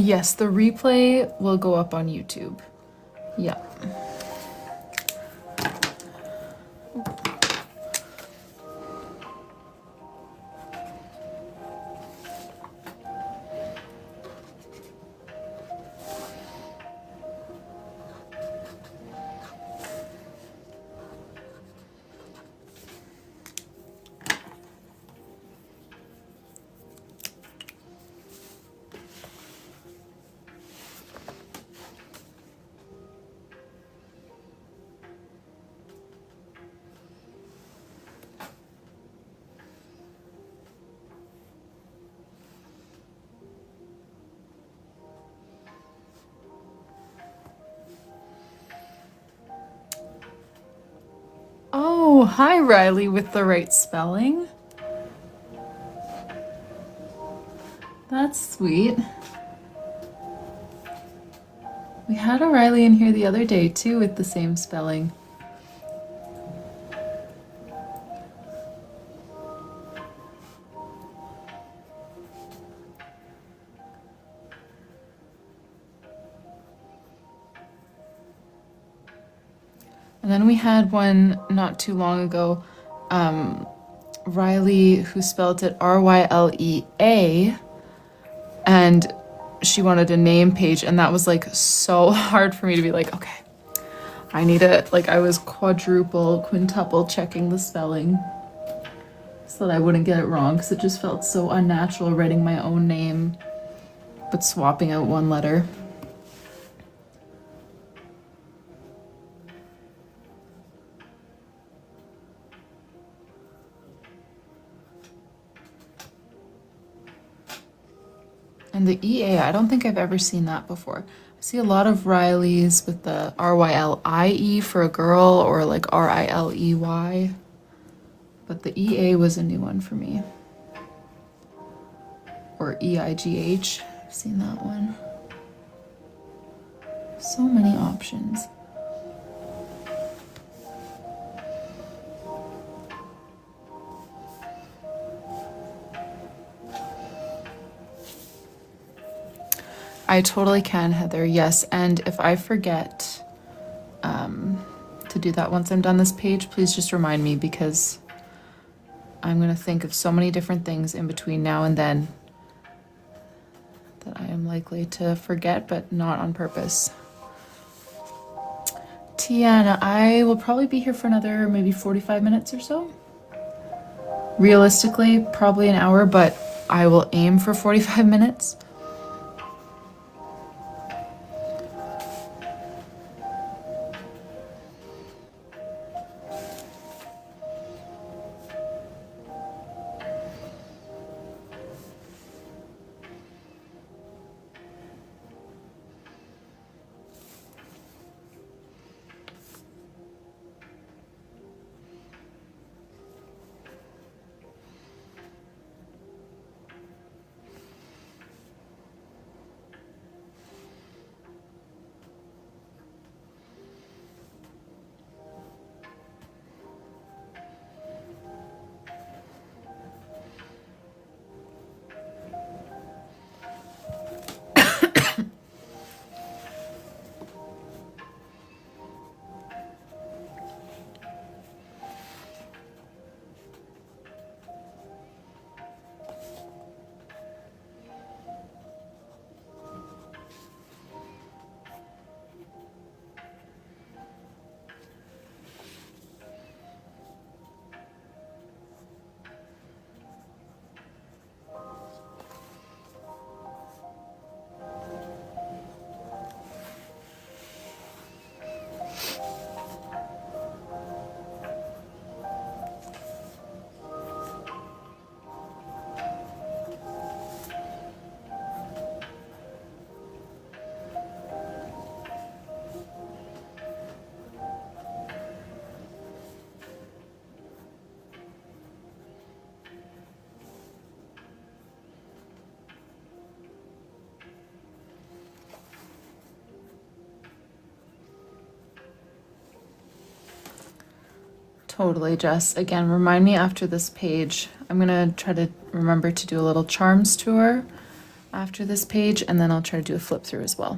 Yes, the replay will go up on YouTube. Yeah. hi Rylee with the right spelling. That's sweet. We had a Rylee in here the other day too with the same spelling. And then we had one not too long ago, Rylee, who spelled it R-Y-L-E-A, and she wanted a name page, and that was like so hard for me to be like, okay, I need it. Like I was quintuple checking the spelling so that I wouldn't get it wrong, because it just felt so unnatural writing my own name but swapping out one letter. And the EA, I don't think I've ever seen that before. I see a lot of Ryleys with the R-Y-L-I-E for a girl, or like R-I-L-E-Y. But the EA was a new one for me. Or E-I-G-H, I've seen that one. So many options. I totally can, Heather, yes. And if I forget to do that once I'm done this page, please just remind me, because I'm gonna think of so many different things in between now and then that I am likely to forget, but not on purpose. Tiana, I will probably be here for another maybe 45 minutes or so. Realistically, probably an hour, but I will aim for 45 minutes. Totally, Jess. Again, remind me after this page. I'm gonna try to remember to do a little charms tour after this page, and then I'll try to do a flip through as well.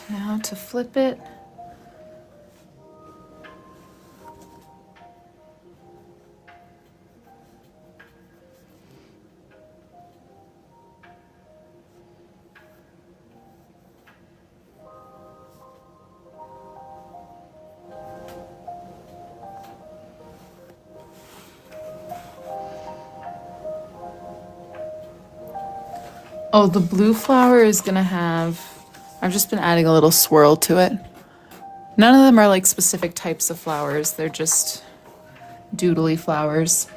Now to flip it. Oh, the blue flower is gonna have I've just been adding a little swirl to it. None of them are like specific types of flowers. They're just doodly flowers.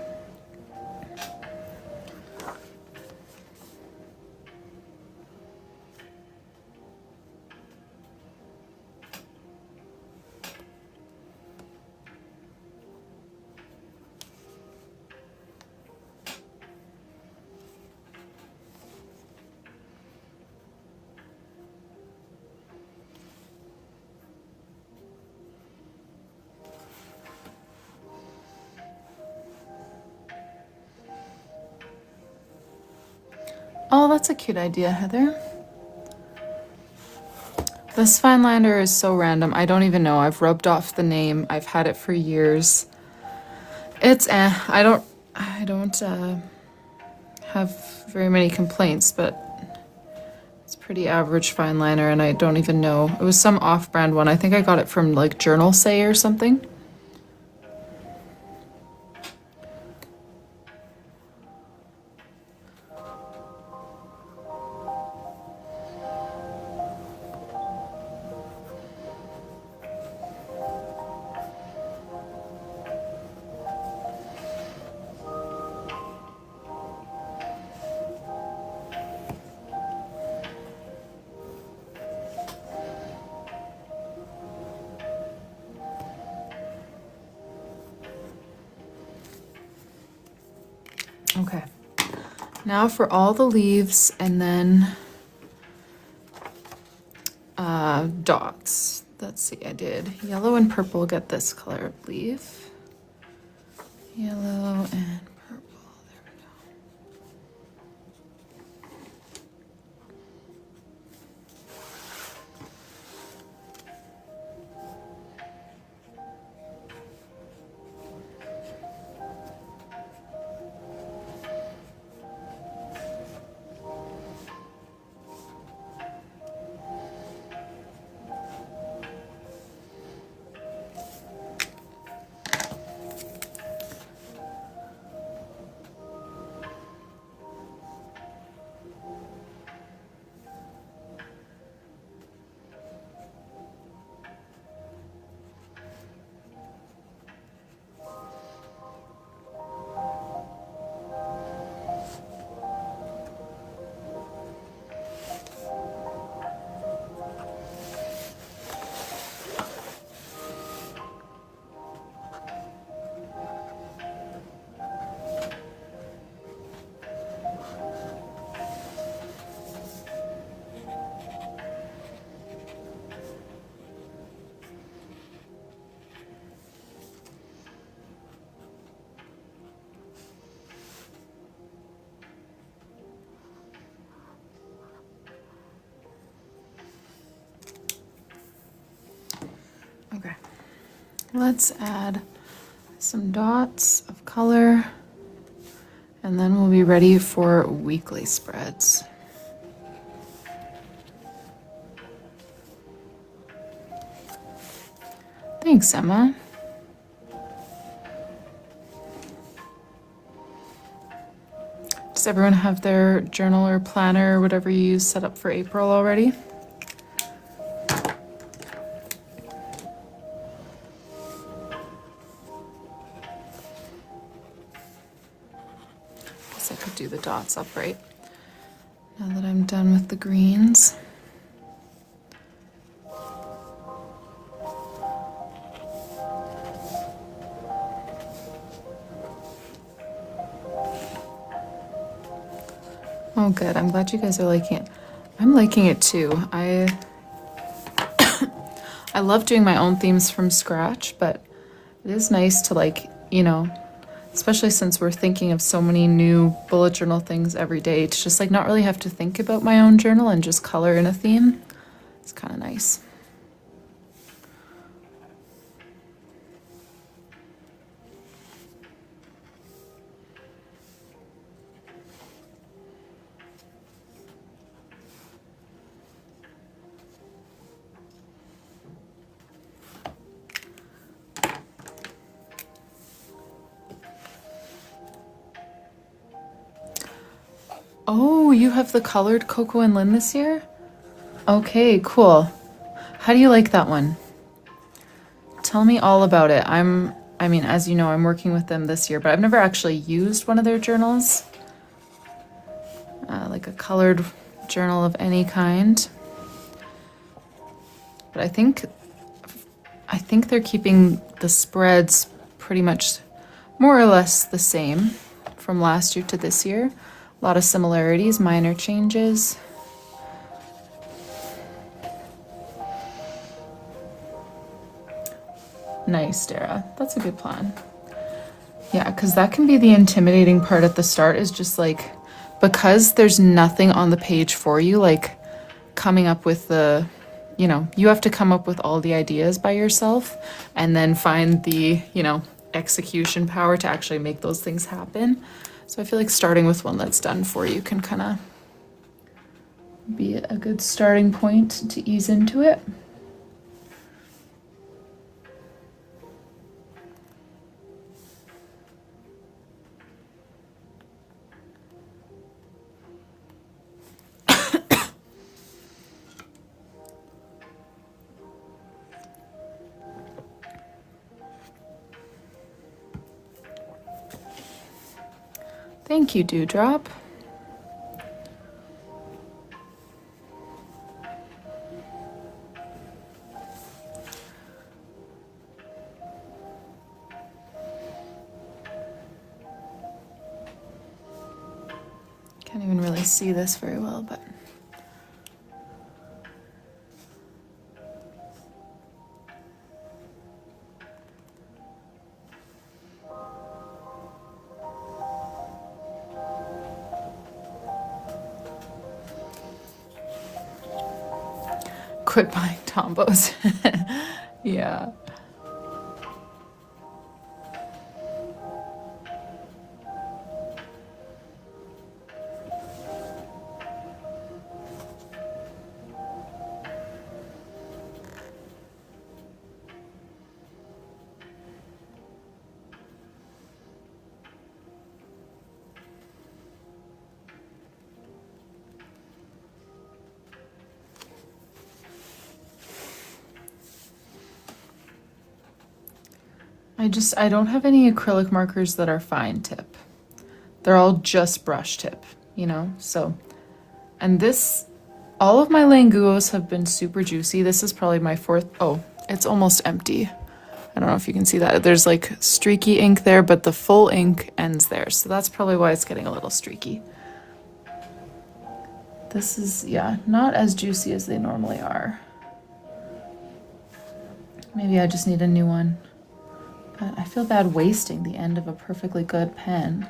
Oh, that's a cute idea, Heather. This fine liner is so random. I don't even know. I've rubbed off the name. I've had it for years. It's I don't have very many complaints, but it's pretty average fine liner, and I don't even know. It was some off-brand one. I think I got it from like Journal Say or something. Okay, now for all the leaves, and then dots. Let's see, I did yellow and purple, get this color of leaf. Yellow and purple, there we go. Okay, let's add some dots of color, and then we'll be ready for weekly spreads. Thanks, Emma. Does everyone have their journal or planner or whatever you use set up for April already? Guess I could do the dots up, right? Now that I'm done with the greens. Oh, good. I'm glad you guys are liking it. I'm liking it too. I love doing my own themes from scratch, but it is nice to, like, you know, especially since we're thinking of so many new bullet journal things every day, to just like not really have to think about my own journal and just color in a theme. It's kind of nice. Oh, you have the colored Coco and Lynn this year? Okay, cool. How do you like that one? Tell me all about it. I mean, as you know, I'm working with them this year, but I've never actually used one of their journals. Like a colored journal of any kind. But I think they're keeping the spreads pretty much more or less the same from last year to this year. A lot of similarities, minor changes. Nice, Dara. That's a good plan. Yeah, because that can be the intimidating part at the start, is just like, because there's nothing on the page for you, like coming up with the, you know, you have to come up with all the ideas by yourself and then find the, you know, execution power to actually make those things happen. So I feel like starting with one that's done for you can kind of be a good starting point to ease into it. Thank you, Dewdrop. Can't even really see this very well, but quit buying Tombos. Yeah. I don't have any acrylic markers that are fine tip. They're all just brush tip, you know? So, and this, all of my Languos have been super juicy. This is probably my fourth, oh, it's almost empty. I don't know if you can see that. There's like streaky ink there, but the full ink ends there. So that's probably why it's getting a little streaky. This is, yeah, not as juicy as they normally are. Maybe I just need a new one. But I feel bad wasting the end of a perfectly good pen.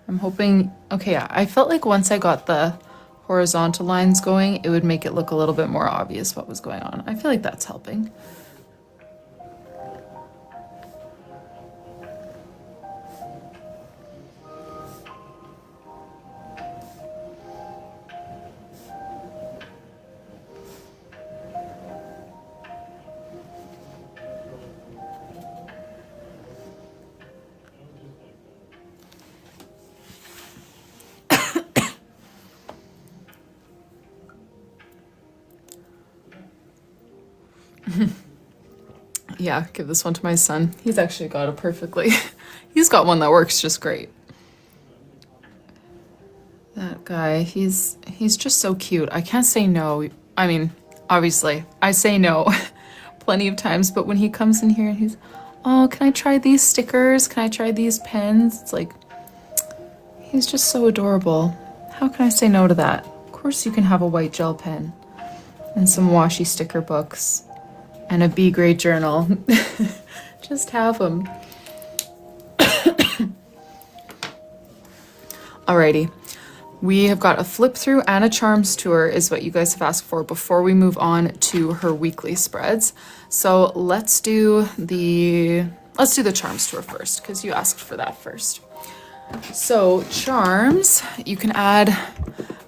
I'm hoping, okay, yeah, I felt like once I got the horizontal lines going, it would make it look a little bit more obvious what was going on. I feel like that's helping. Yeah, give this one to my son. He's actually got it perfectly. He's got one that works just great. That guy, he's just so cute. I can't say no. I mean, obviously, I say no plenty of times, but when he comes in here and he's, oh, can I try these stickers? Can I try these pens? It's like, he's just so adorable. How can I say no to that? Of course you can have a white gel pen and some washi sticker books. And a B grade journal. Just have them. Alrighty. We have got a flip through and a charms tour is what you guys have asked for before we move on to her weekly spreads. So let's do the charms tour first, because you asked for that first. So charms, you can add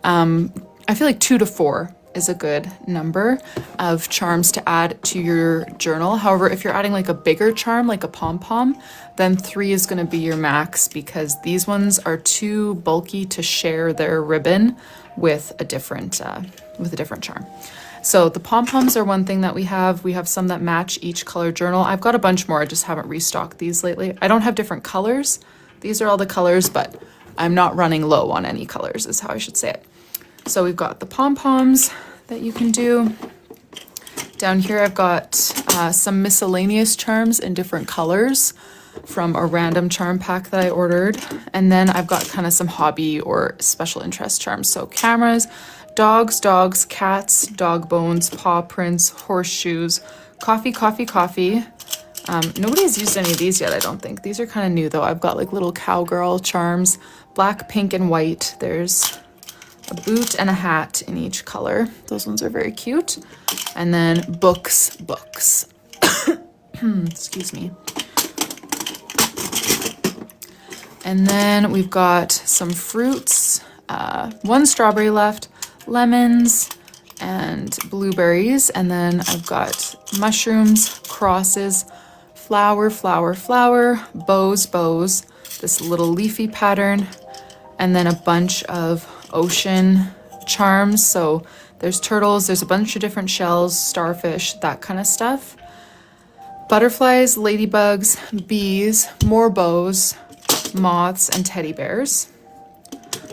I feel like 2 to 4 is a good number of charms to add to your journal. However, if you're adding like a bigger charm, like a pom-pom, then 3 is going to be your max, because these ones are too bulky to share their ribbon with a different charm. So the pom-poms are one thing that we have. We have some that match each color journal. I've got a bunch more. I just haven't restocked these lately. I don't have different colors. These are all the colors, but I'm not running low on any colors, is how I should say it. So we've got the pom-poms that you can do. Down here I've got some miscellaneous charms in different colors from a random charm pack that I ordered. And then I've got kind of some hobby or special interest charms. So cameras, dogs, cats, dog bones, paw prints, horseshoes, coffee. Nobody's used any of these yet, I don't think. These are kind of new though. I've got like little cowgirl charms, black, pink, and white. There's a boot and a hat in each color. Those ones are very cute. And then books. Excuse me. And then we've got some fruits, 1 strawberry left, lemons, and blueberries. And then I've got mushrooms, crosses, flower, bows, this little leafy pattern, and then a bunch of ocean charms. So there's turtles, there's a bunch of different shells, starfish, that kind of stuff. Butterflies, ladybugs, bees, more bows, moths, and teddy bears.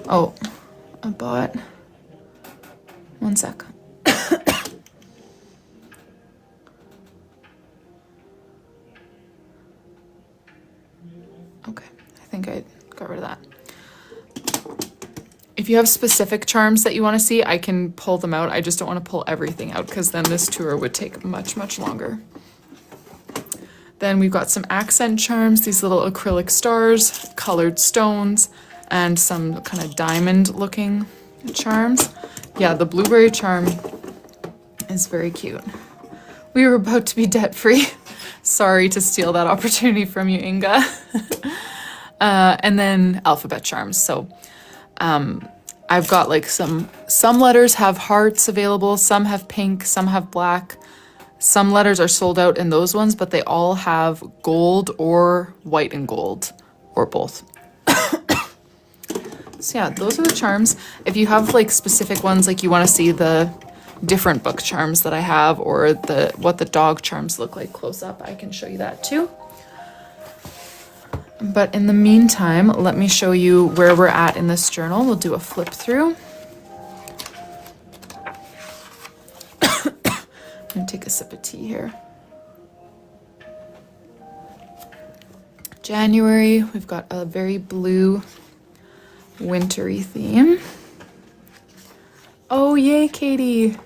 Oh, I bought... One sec. Okay, I think I got rid of that. If you have specific charms that you want to see, I can pull them out. I just don't want to pull everything out because then this tour would take much longer. Then we've got some accent charms, these little acrylic stars, colored stones, and some kind of diamond looking charms. Yeah, the blueberry charm is very cute. We were about to be debt free. Sorry to steal that opportunity from you, Inga. And then alphabet charms. So I've got like some letters have hearts available, some have pink, some have black. Some letters are sold out in those ones, but they all have gold or white and gold, or both. So yeah, those are the charms. If you have like specific ones, like you want to see the different book charms that I have, or what the dog charms look like close up, I can show you that too. But in the meantime, let me show you where we're at in this journal. We'll do a flip through. I'm gonna take a sip of tea here. January, we've got a very blue, wintry theme. Oh, yay, Katie.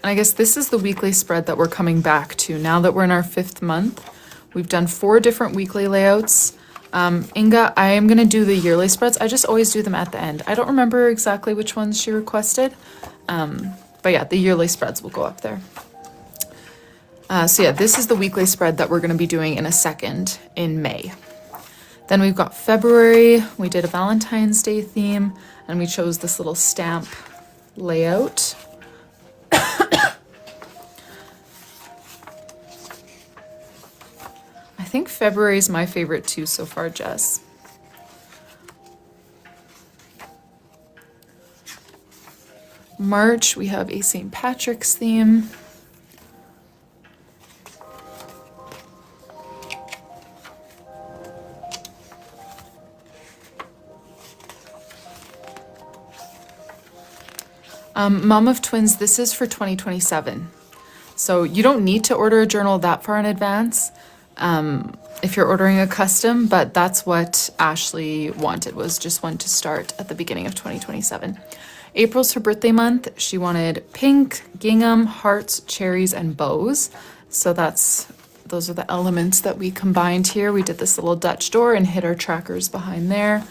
And I guess this is the weekly spread that we're coming back to. Now that we're in our 5th month, we've done 4 different weekly layouts. Inga, I am going to do the yearly spreads. I just always do them at the end. I don't remember exactly which ones she requested. But yeah, the yearly spreads will go up there. So yeah, this is the weekly spread that we're going to be doing in a second in May. Then we've got February. We did a Valentine's Day theme, and we chose this little stamp layout. I think February is my favorite too so far, Jess. March, we have a St. Patrick's theme. Mom of Twins, this is for 2027. So you don't need to order a journal that far in advance if you're ordering a custom, but that's what Ashley wanted, was just one to start at the beginning of 2027. April's her birthday month. She wanted pink, gingham, hearts, cherries, and bows. So those are the elements that we combined here. We did this little Dutch door and hid our trackers behind there.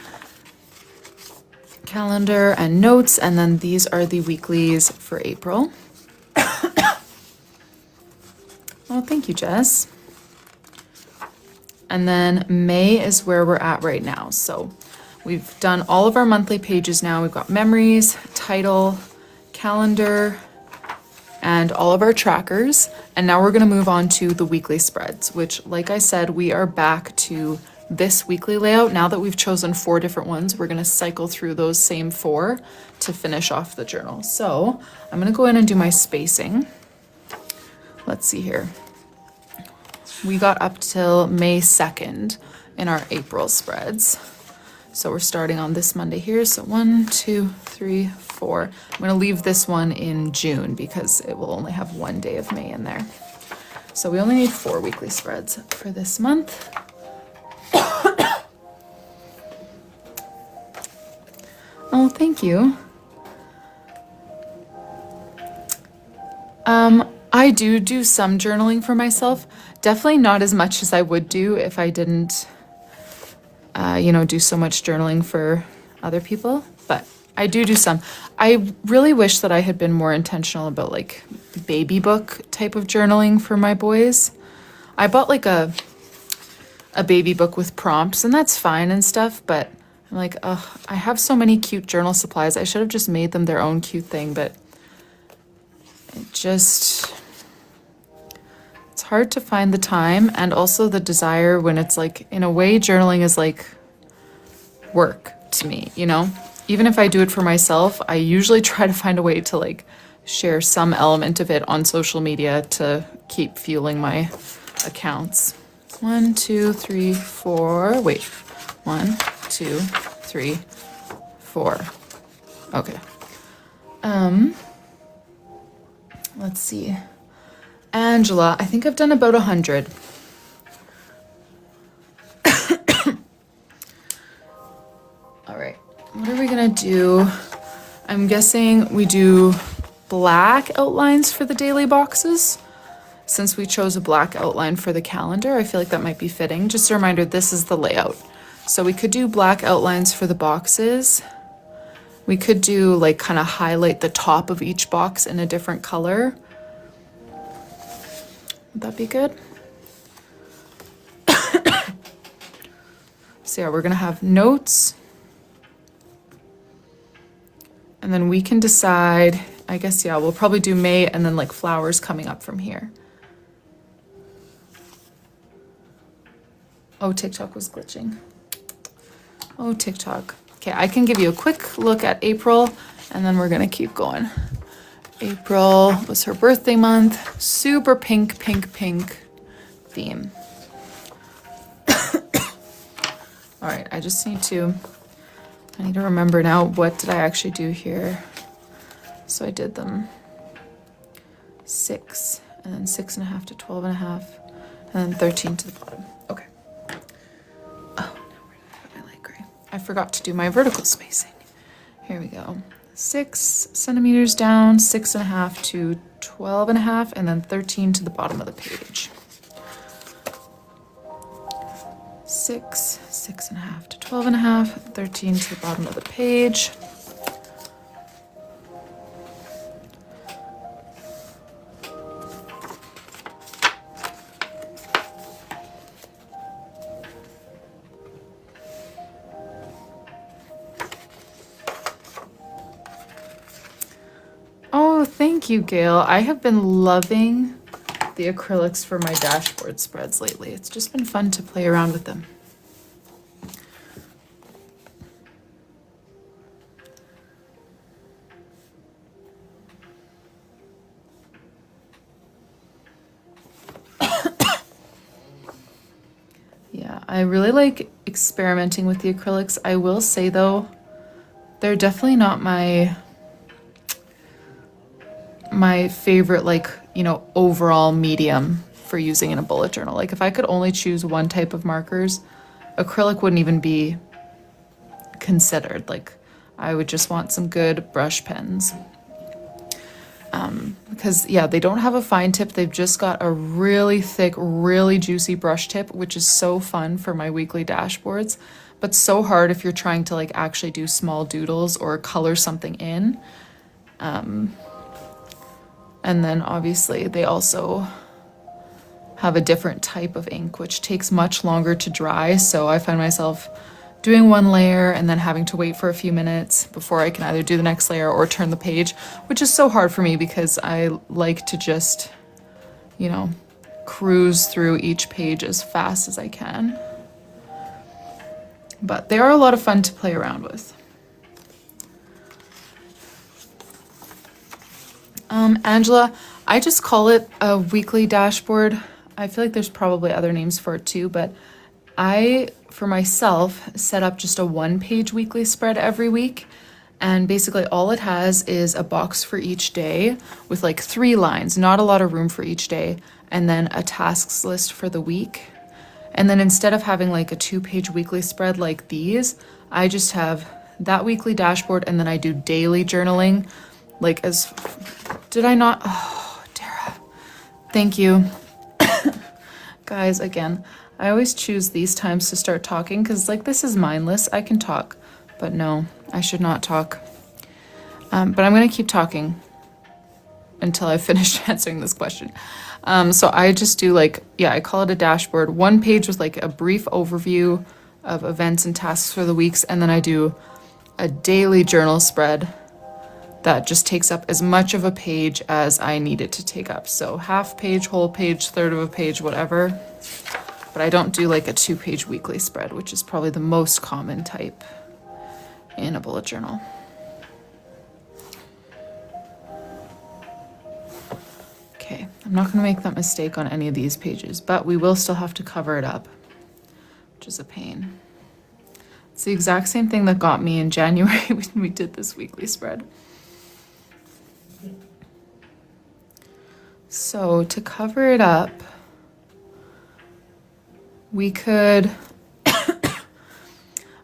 Calendar and notes, and then these are the weeklies for April. Oh, thank you, Jess. And then May is where we're at right now. So We've done all of our monthly pages now. We've got memories, title, calendar, and all of our trackers. And now we're gonna move on to the weekly spreads, which, like I said, we are back to this weekly layout. Now that we've chosen 4 different ones, we're gonna cycle through those same 4 to finish off the journal. So I'm gonna go in and do my spacing. Let's see here. We got up till May 2nd in our April spreads. So we're starting on this Monday here. So 1, 2, 3, 4. I'm gonna leave this one in June because it will only have 1 day of May in there. So we only need 4 weekly spreads for this month. Oh, thank you. I do some journaling for myself. Definitely not as much as I would do if I didn't do so much journaling for other people, but I do some. I really wish that I had been more intentional about like baby book type of journaling for my boys. I bought like a baby book with prompts, and that's fine and stuff, but I'm like, ugh, I have so many cute journal supplies. I should have just made them their own cute thing, but it's hard to find the time and also the desire when it's like, in a way, journaling is like work to me, you know? Even if I do it for myself, I usually try to find a way to like share some element of it on social media to keep fueling my accounts. 1, 2, 3, 4. Wait. 1, 2, 3, 4. Okay. Let's see. Angela, I think I've done about 100. All right, what are we gonna do? I'm guessing we do black outlines for the daily boxes. Since we chose a black outline for the calendar, I feel like that might be fitting. Just a reminder, this is the layout. So we could do black outlines for the boxes. We could do like kind of highlight the top of each box in a different color. Would that be good? So yeah, we're gonna have notes. And then we can decide, I guess, yeah, we'll probably do May and then like flowers coming up from here. Oh, TikTok was glitching. Oh, TikTok. Okay, I can give you a quick look at April and then we're gonna keep going. April was her birthday month. Super pink, pink, pink theme. All right, I need to remember now, what did I actually do here? So I did them 6, and then 6.5 to 12.5, and then 13 to the bottom. Okay. Oh, now where did I put my light gray? I forgot to do my vertical spacing. Here we go. 6 centimeters down, 6.5 to 12.5, and then 13 to the bottom of the page. 6, 6.5 to 12.5, 13 to the bottom of the page. Oh, thank you, Gail. I have been loving the acrylics for my dashboard spreads lately. It's just been fun to play around with them. Yeah, I really like experimenting with the acrylics. I will say though, they're definitely not my favorite, like, you know, overall medium for using in a bullet journal. Like if I could only choose one type of markers, acrylic wouldn't even be considered. Like I would just want some good brush pens. Because yeah, they don't have a fine tip. They've just got a really thick, really juicy brush tip, which is so fun for my weekly dashboards, but so hard if you're trying to like actually do small doodles or color something in. And then obviously they also have a different type of ink, which takes much longer to dry. So I find myself doing one layer and then having to wait for a few minutes before I can either do the next layer or turn the page, which is so hard for me because I like to just, you know, cruise through each page as fast as I can. But they are a lot of fun to play around with. Angela, I just call it a weekly dashboard. I feel like there's probably other names for it too, but I, for myself, set up just a one-page weekly spread every week. And basically all it has is a box for each day with like 3 lines, not a lot of room for each day, and then a tasks list for the week. And then instead of having like a 2-page weekly spread like these, I just have that weekly dashboard and then I do daily journaling. Like did I not? Oh, Dara. Thank you. Guys, again, I always choose these times to start talking because like this is mindless. I can talk, but no, I should not talk. But I'm going to keep talking until I've finished answering this question. So I just do like, yeah, I call it a dashboard. One page with like a brief overview of events and tasks for the weeks. And then I do a daily journal spread that just takes up as much of a page as I need it to take up. So half page, whole page, third of a page, whatever. But I don't do like a 2-page weekly spread, which is probably the most common type in a bullet journal. Okay, I'm not gonna make that mistake on any of these pages, but we will still have to cover it up, which is a pain. It's the exact same thing that got me in January when we did this weekly spread. So to cover it up, we could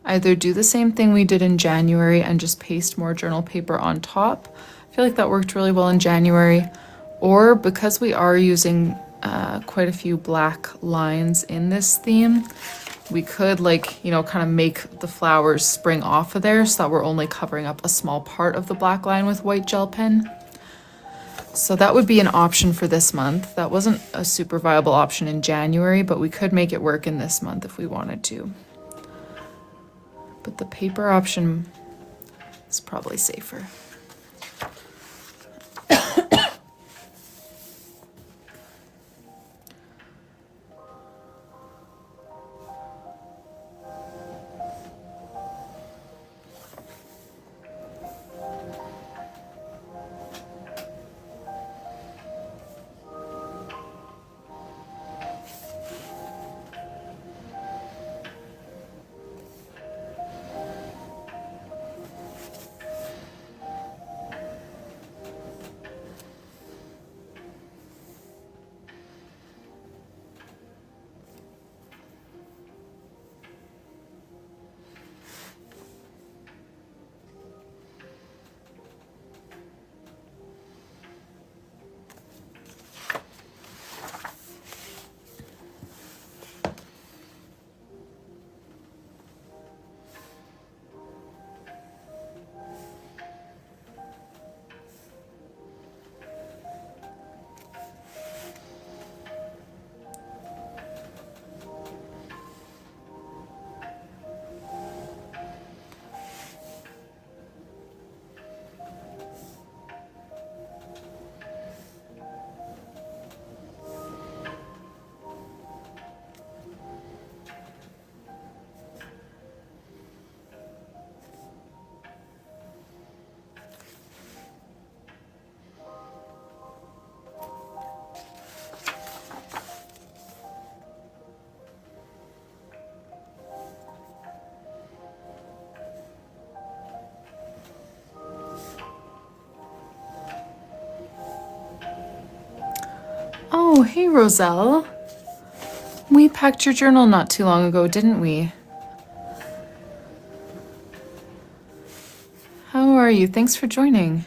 either do the same thing we did in January and just paste more journal paper on top. I feel like that worked really well in January. Or because we are using quite a few black lines in this theme, we could like, you know, kind of make the flowers spring off of there so that we're only covering up a small part of the black line with white gel pen. So that would be an option for this month. That wasn't a super viable option in January, but we could make it work in this month if we wanted to. But the paper option is probably safer. Oh, hey, Roselle. We packed your journal not too long ago, didn't we? How are you? Thanks for joining.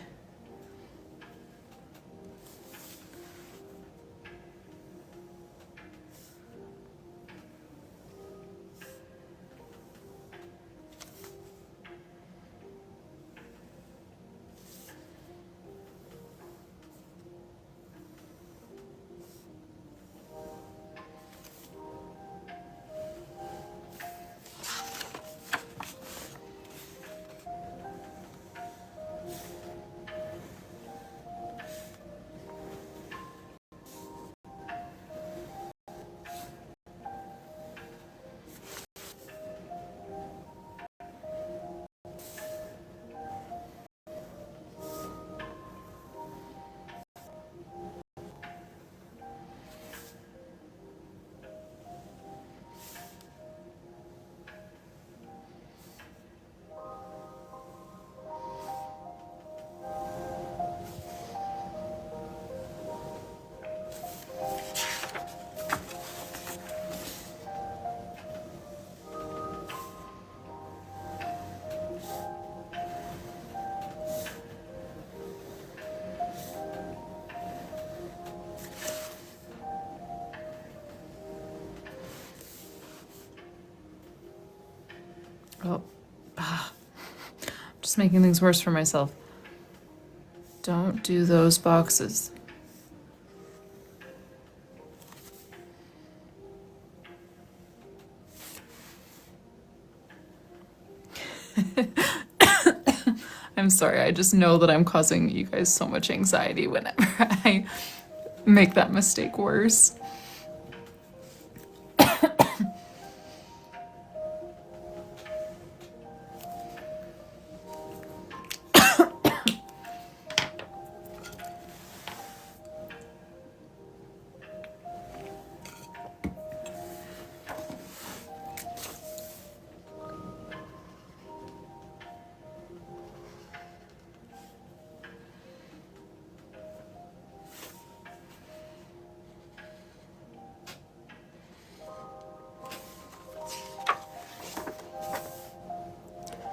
Oh, just making things worse for myself. Don't do those boxes. I'm sorry, I just know that I'm causing you guys so much anxiety whenever I make that mistake worse.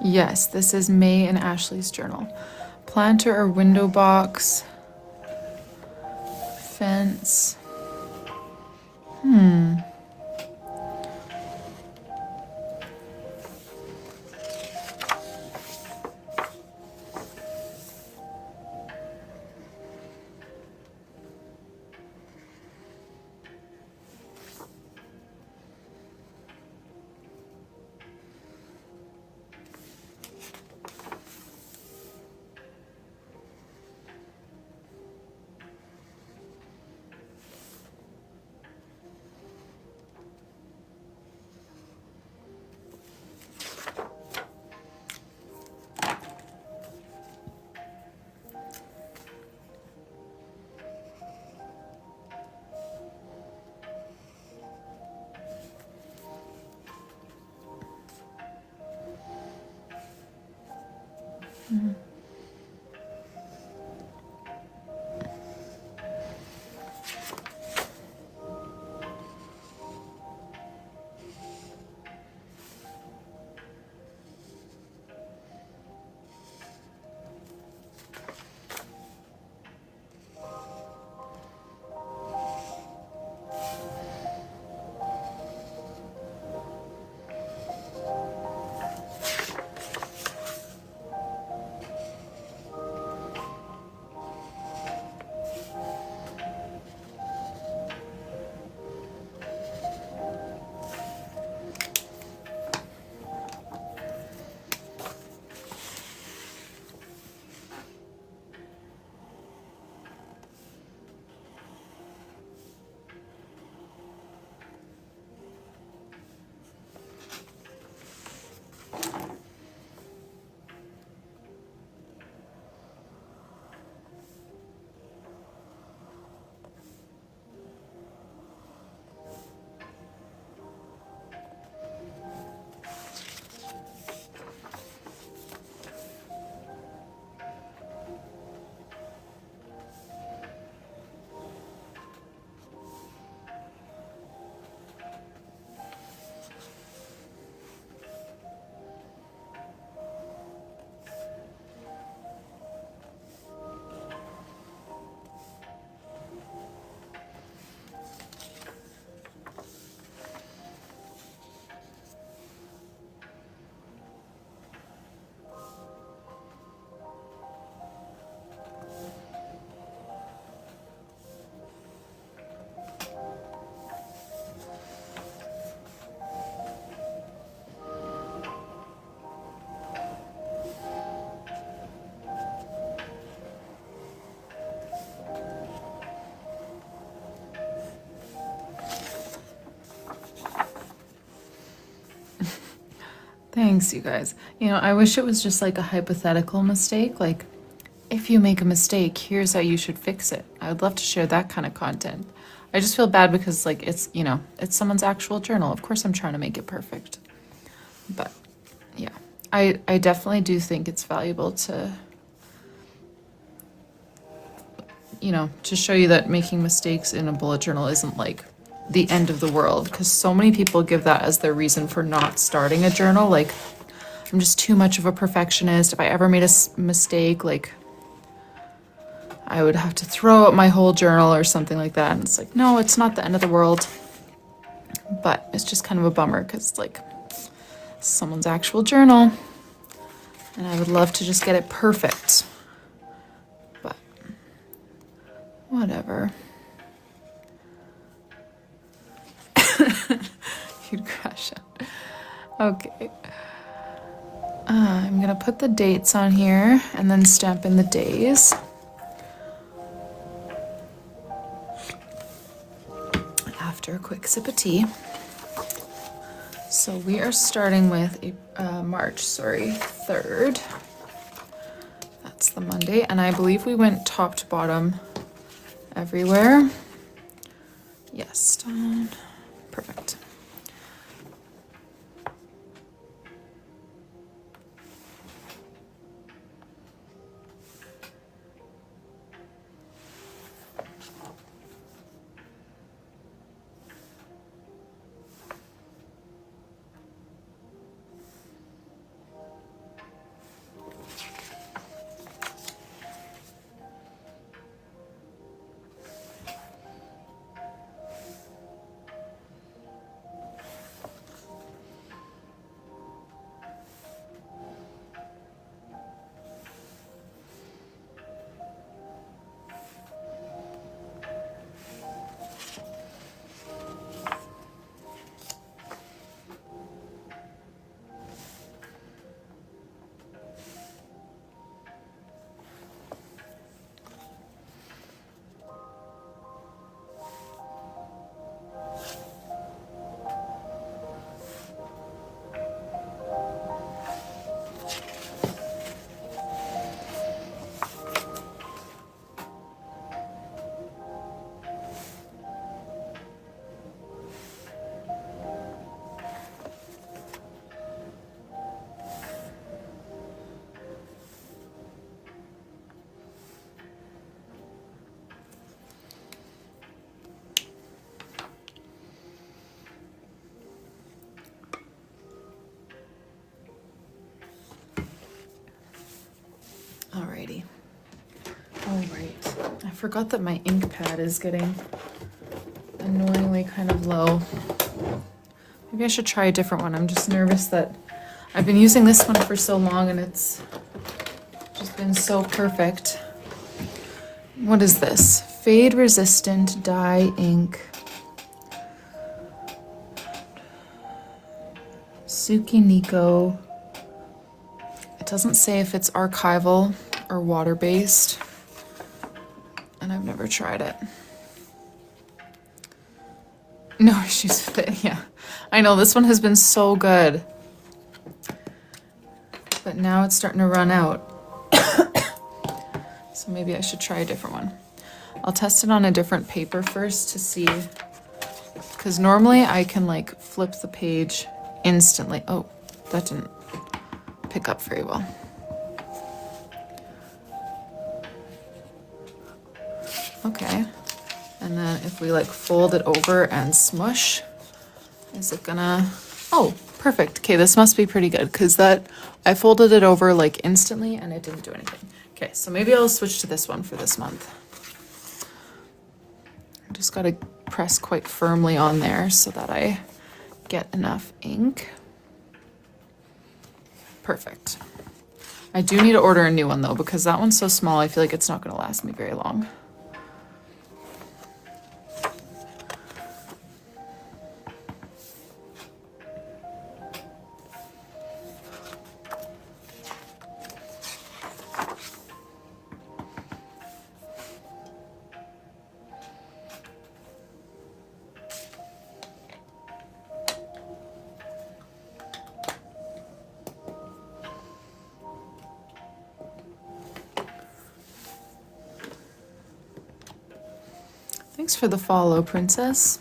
Yes, this is May and Ashley's journal. Planter or window box. Fence. Thanks, you guys. You know, I wish it was just like a hypothetical mistake. Like, if you make a mistake, here's how you should fix it. I would love to share that kind of content. I just feel bad because, like, it's, you know, it's someone's actual journal. Of course, I'm trying to make it perfect. But, yeah. I definitely do think it's valuable to, you know, to show you that making mistakes in a bullet journal isn't, like, the end of the world, because so many people give that as their reason for not starting a journal. Like, I'm just too much of a perfectionist. If I ever made a mistake, like, I would have to throw out my whole journal or something like that. And it's like, no, it's not the end of the world. But it's just kind of a bummer because, like, someone's actual journal, and I would love to just get it perfect, but whatever. You'd crash out. Okay. I'm gonna put the dates on here and then stamp in the days. After a quick sip of tea. So we are starting with March 3rd. That's the Monday, and I believe we went top to bottom everywhere. Yes, done. Perfect. Alrighty. Alright. I forgot that my ink pad is getting annoyingly kind of low. Maybe I should try a different one. I'm just nervous that I've been using this one for so long and it's just been so perfect. What is this? Fade resistant dye ink. Suki Nico. It doesn't say if it's archival or water-based, and I've never tried it. No issues with it, yeah. I know, this one has been so good. But now it's starting to run out. So maybe I should try a different one. I'll test it on a different paper first to see, because normally I can like flip the page instantly. Oh, that didn't pick up very well. Okay, and then if we like fold it over and smush, is it gonna, oh, perfect. Okay, this must be pretty good because that, I folded it over like instantly and it didn't do anything. Okay, so maybe I'll switch to this one for this month. I just gotta press quite firmly on there so that I get enough ink. Perfect. I do need to order a new one though, because that one's so small, I feel like it's not gonna last me very long. Thanks for the follow, Princess.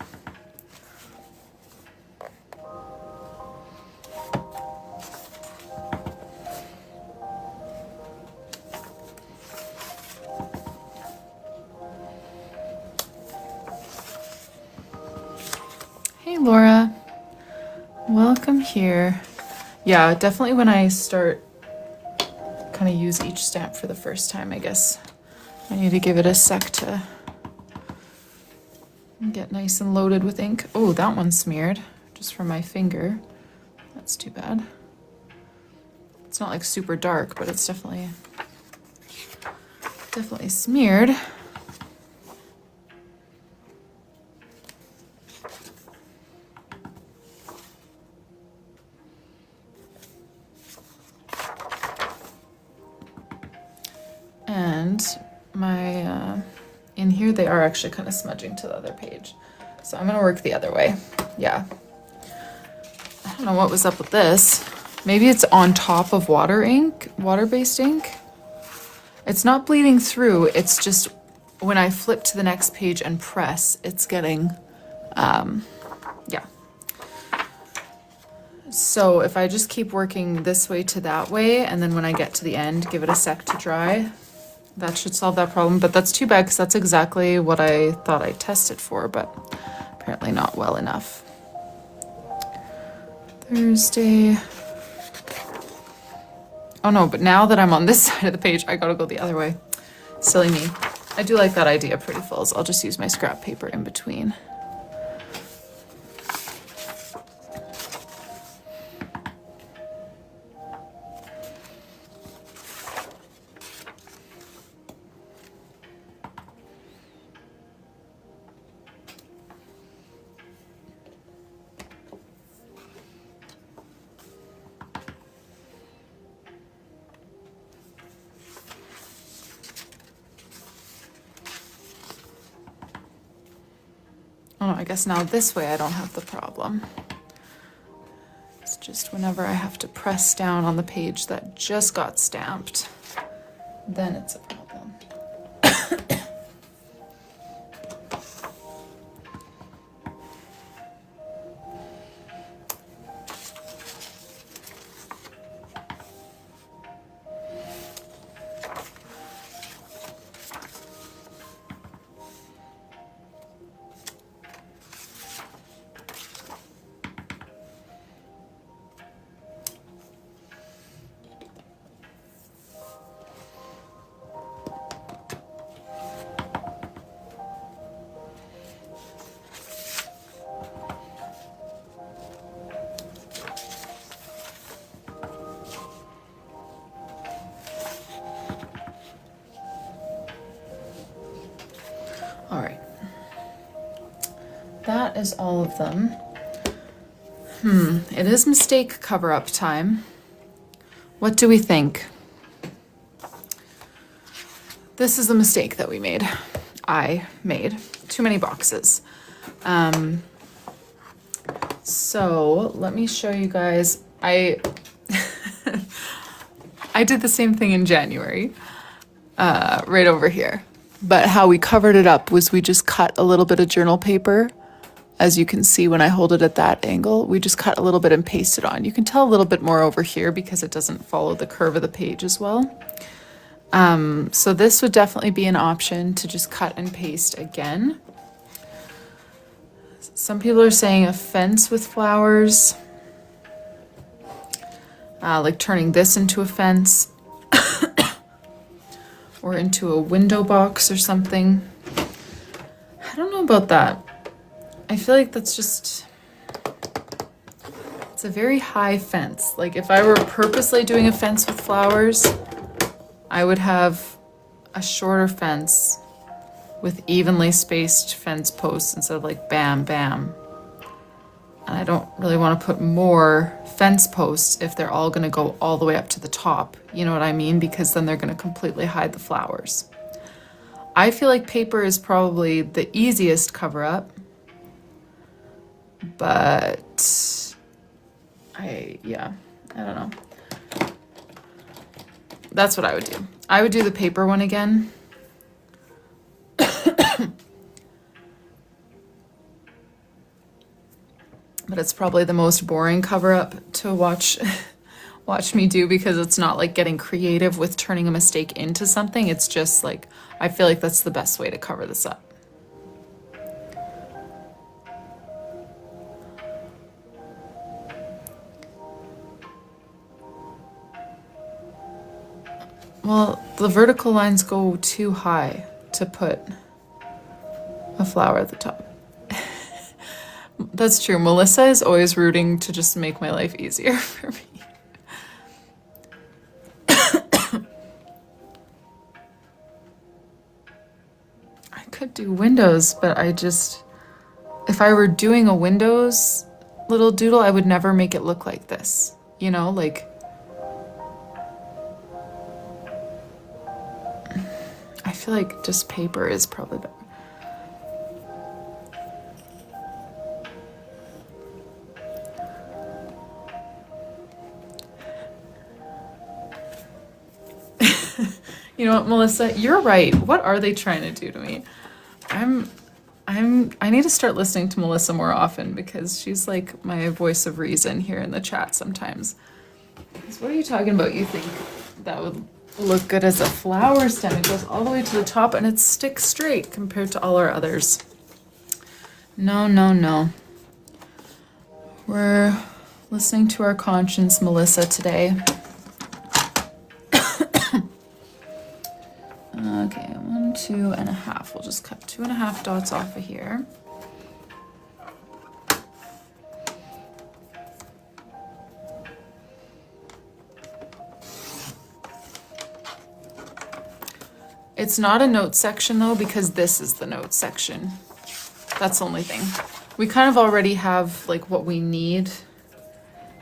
Hey, Laura. Welcome here. Yeah, definitely when I start kind of use each stamp for the first time, I guess I need to give it a sec to get nice and loaded with ink. Oh, that one's smeared just from my finger. Let's That's too bad. It's not like super dark, but it's definitely smeared. And my, in here they are actually kind of smudging to the other page. So I'm gonna work the other way. Yeah. I don't know what was up with this. Maybe it's on top of water-based ink. It's not bleeding through, it's just when I flip to the next page and press, it's getting, yeah. So if I just keep working this way to that way, and then when I get to the end, give it a sec to dry, that should solve that problem. But that's too bad, because that's exactly what I thought I tested for, but apparently not well enough. Thursday. Oh no, but now that I'm on this side of the page, I gotta go the other way. Silly me. I do like that idea, Pretty Fulls. I'll just use my scrap paper in between. Oh no, I guess now this way I don't have the problem. It's just whenever I have to press down on the page that just got stamped, then it's a problem. All right, that is all of them. It is mistake cover-up time. What do we think? This is a mistake that we made. I made too many boxes. So let me show you guys. I did the same thing in January, right over here. But how we covered it up was we just cut a little bit of journal paper. As you can see when I hold it at that angle, we just cut a little bit and pasted on. You can tell a little bit more over here because it doesn't follow the curve of the page as well. So this would definitely be an option to just cut and paste again. Some people are saying a fence with flowers, like turning this into a fence. Or into a window box or something. I don't know about that. I feel like that's just, it's a very high fence. Like if I were purposely doing a fence with flowers, I would have a shorter fence with evenly spaced fence posts instead of like bam, bam. And I don't really want to put more fence posts if they're all going to go all the way up to the top. You know what I mean? Because then they're going to completely hide the flowers. I feel like paper is probably the easiest cover up. But yeah, I don't know. That's what I would do. I would do the paper one again. But it's probably the most boring cover up to watch me do because it's not like getting creative with turning a mistake into something. It's just like, I feel like that's the best way to cover this up. Well, the vertical lines go too high to put a flower at the top. That's true. Melissa is always rooting to just make my life easier for me. I could do windows, but if I were doing a windows little doodle, I would never make it look like this. You know, like, I feel like just paper is probably better. You know what, Melissa, you're right. What are they trying to do to me? I need to start listening to Melissa more often because she's like my voice of reason here in the chat sometimes. Because what are you talking about? You think that would look good as a flower stem? It goes all the way to the top and it sticks straight compared to all our others. No, no, no. We're listening to our conscience, Melissa, today. Okay, 1, 2.5. We'll just cut 2.5 dots off of here. It's not a note section though, because this is the note section. That's the only thing. We kind of already have like what we need.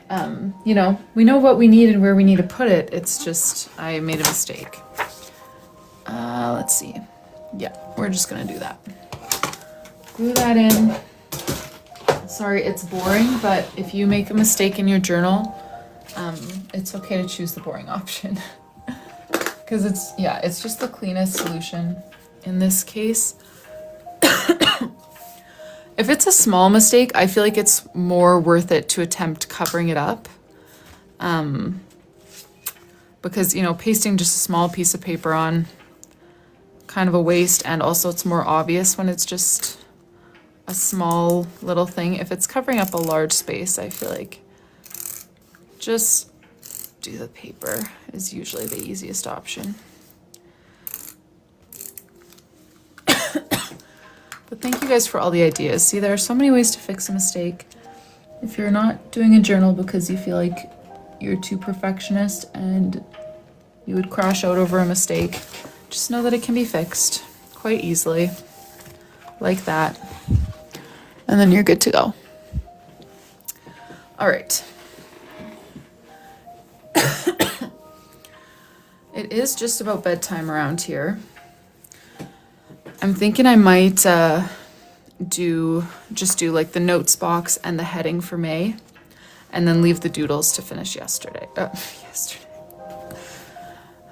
You know, we know what we need and where we need to put it. It's just, I made a mistake. Let's see. Yeah, we're just gonna do that. Glue that in. Sorry, it's boring, but if you make a mistake in your journal, it's okay to choose the boring option. Because it's just the cleanest solution in this case. If it's a small mistake, I feel like it's more worth it to attempt covering it up. Because, you know, pasting just a small piece of paper on, kind of a waste, and also it's more obvious when it's just a small little thing. If it's covering up a large space, I feel like just do the paper is usually the easiest option. But thank you guys for all the ideas. See, there are so many ways to fix a mistake. If you're not doing a journal because you feel like you're too perfectionist and you would crash out over a mistake, just know that it can be fixed quite easily, like that. And then you're good to go. All right. It is just about bedtime around here. I'm thinking I might do like the notes box and the heading for May, and then leave the doodles to finish yesterday.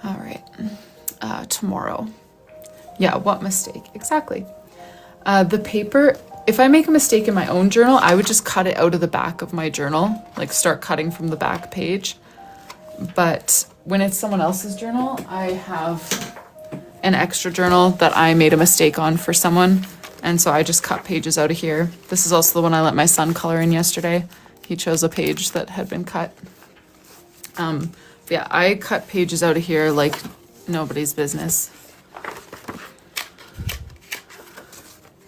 All right. Tomorrow. Yeah, what mistake? Exactly. The paper, if I make a mistake in my own journal, I would just cut it out of the back of my journal, like start cutting from the back page. But when it's someone else's journal, I have an extra journal that I made a mistake on for someone. And so I just cut pages out of here. This is also the one I let my son color in yesterday. He chose a page that had been cut. Yeah, I cut pages out of here like nobody's business.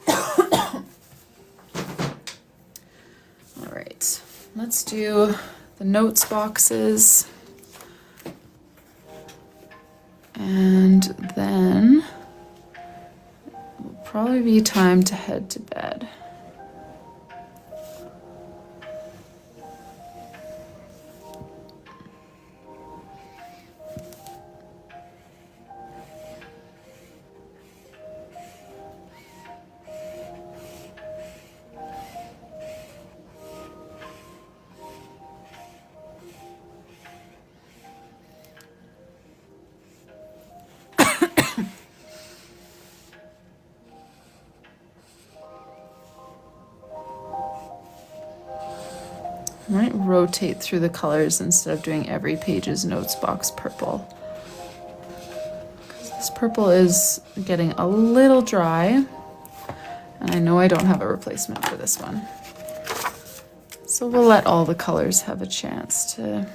All right, let's do the notes boxes. And then it'll probably be time to head to bed. I might rotate through the colors instead of doing every page's notes box purple. Because this purple is getting a little dry, and I know I don't have a replacement for this one. So we'll let all the colors have a chance to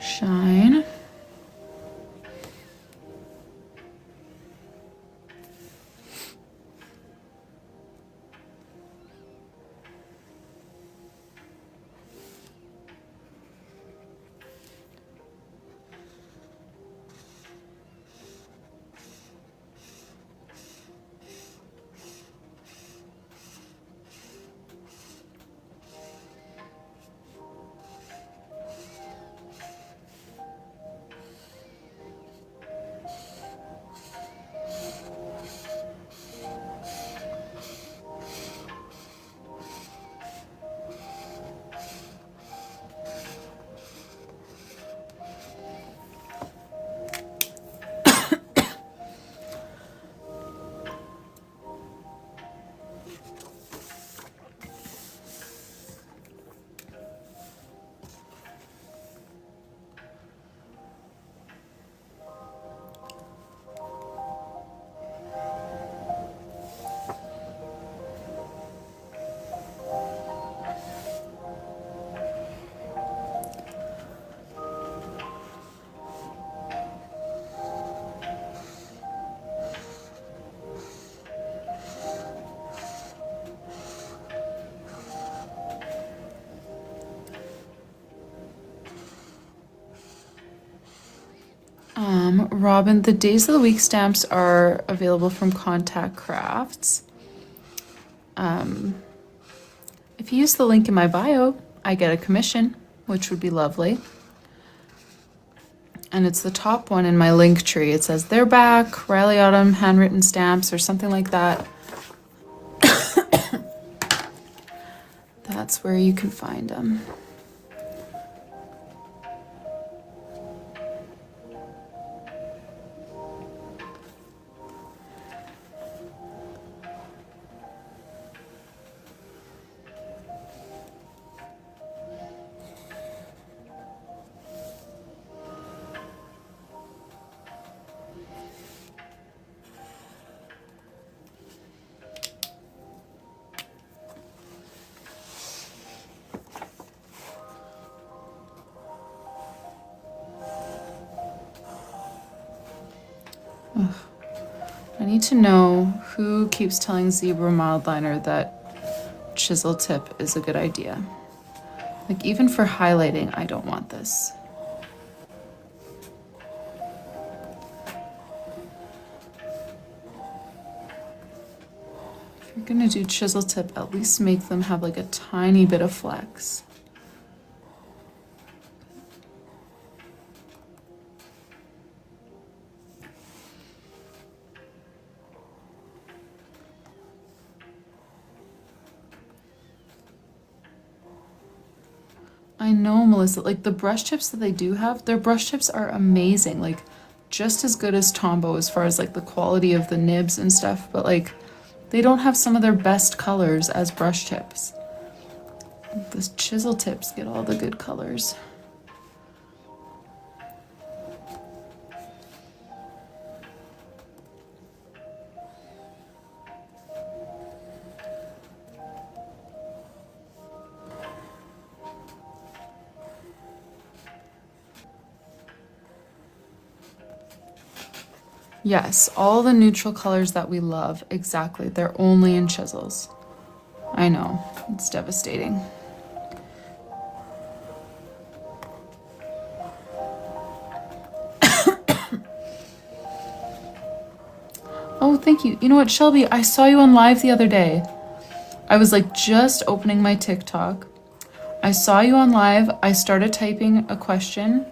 shine. Robin, the Days of the Week stamps are available from Contact Crafts. If you use the link in my bio, I get a commission, which would be lovely. And it's the top one in my link tree. It says they're back, Rylee Autumn handwritten stamps or something like that. That's where you can find them. I need to know who keeps telling Zebra Mildliner that chisel tip is a good idea. Like, even for highlighting, I don't want this. If you're gonna do chisel tip, at least make them have like a tiny bit of flex. I know, Melissa, like the brush tips that they do have, their brush tips are amazing, like just as good as Tombow as far as like the quality of the nibs and stuff, but like they don't have some of their best colors as brush tips. The chisel tips get all the good colors. Yes, all the neutral colors that we love, exactly. They're only in chisels. I know, it's devastating. Oh, thank you. You know what, Shelby, I saw you on live the other day. I was like just opening my TikTok. I saw you on live. I started typing a question.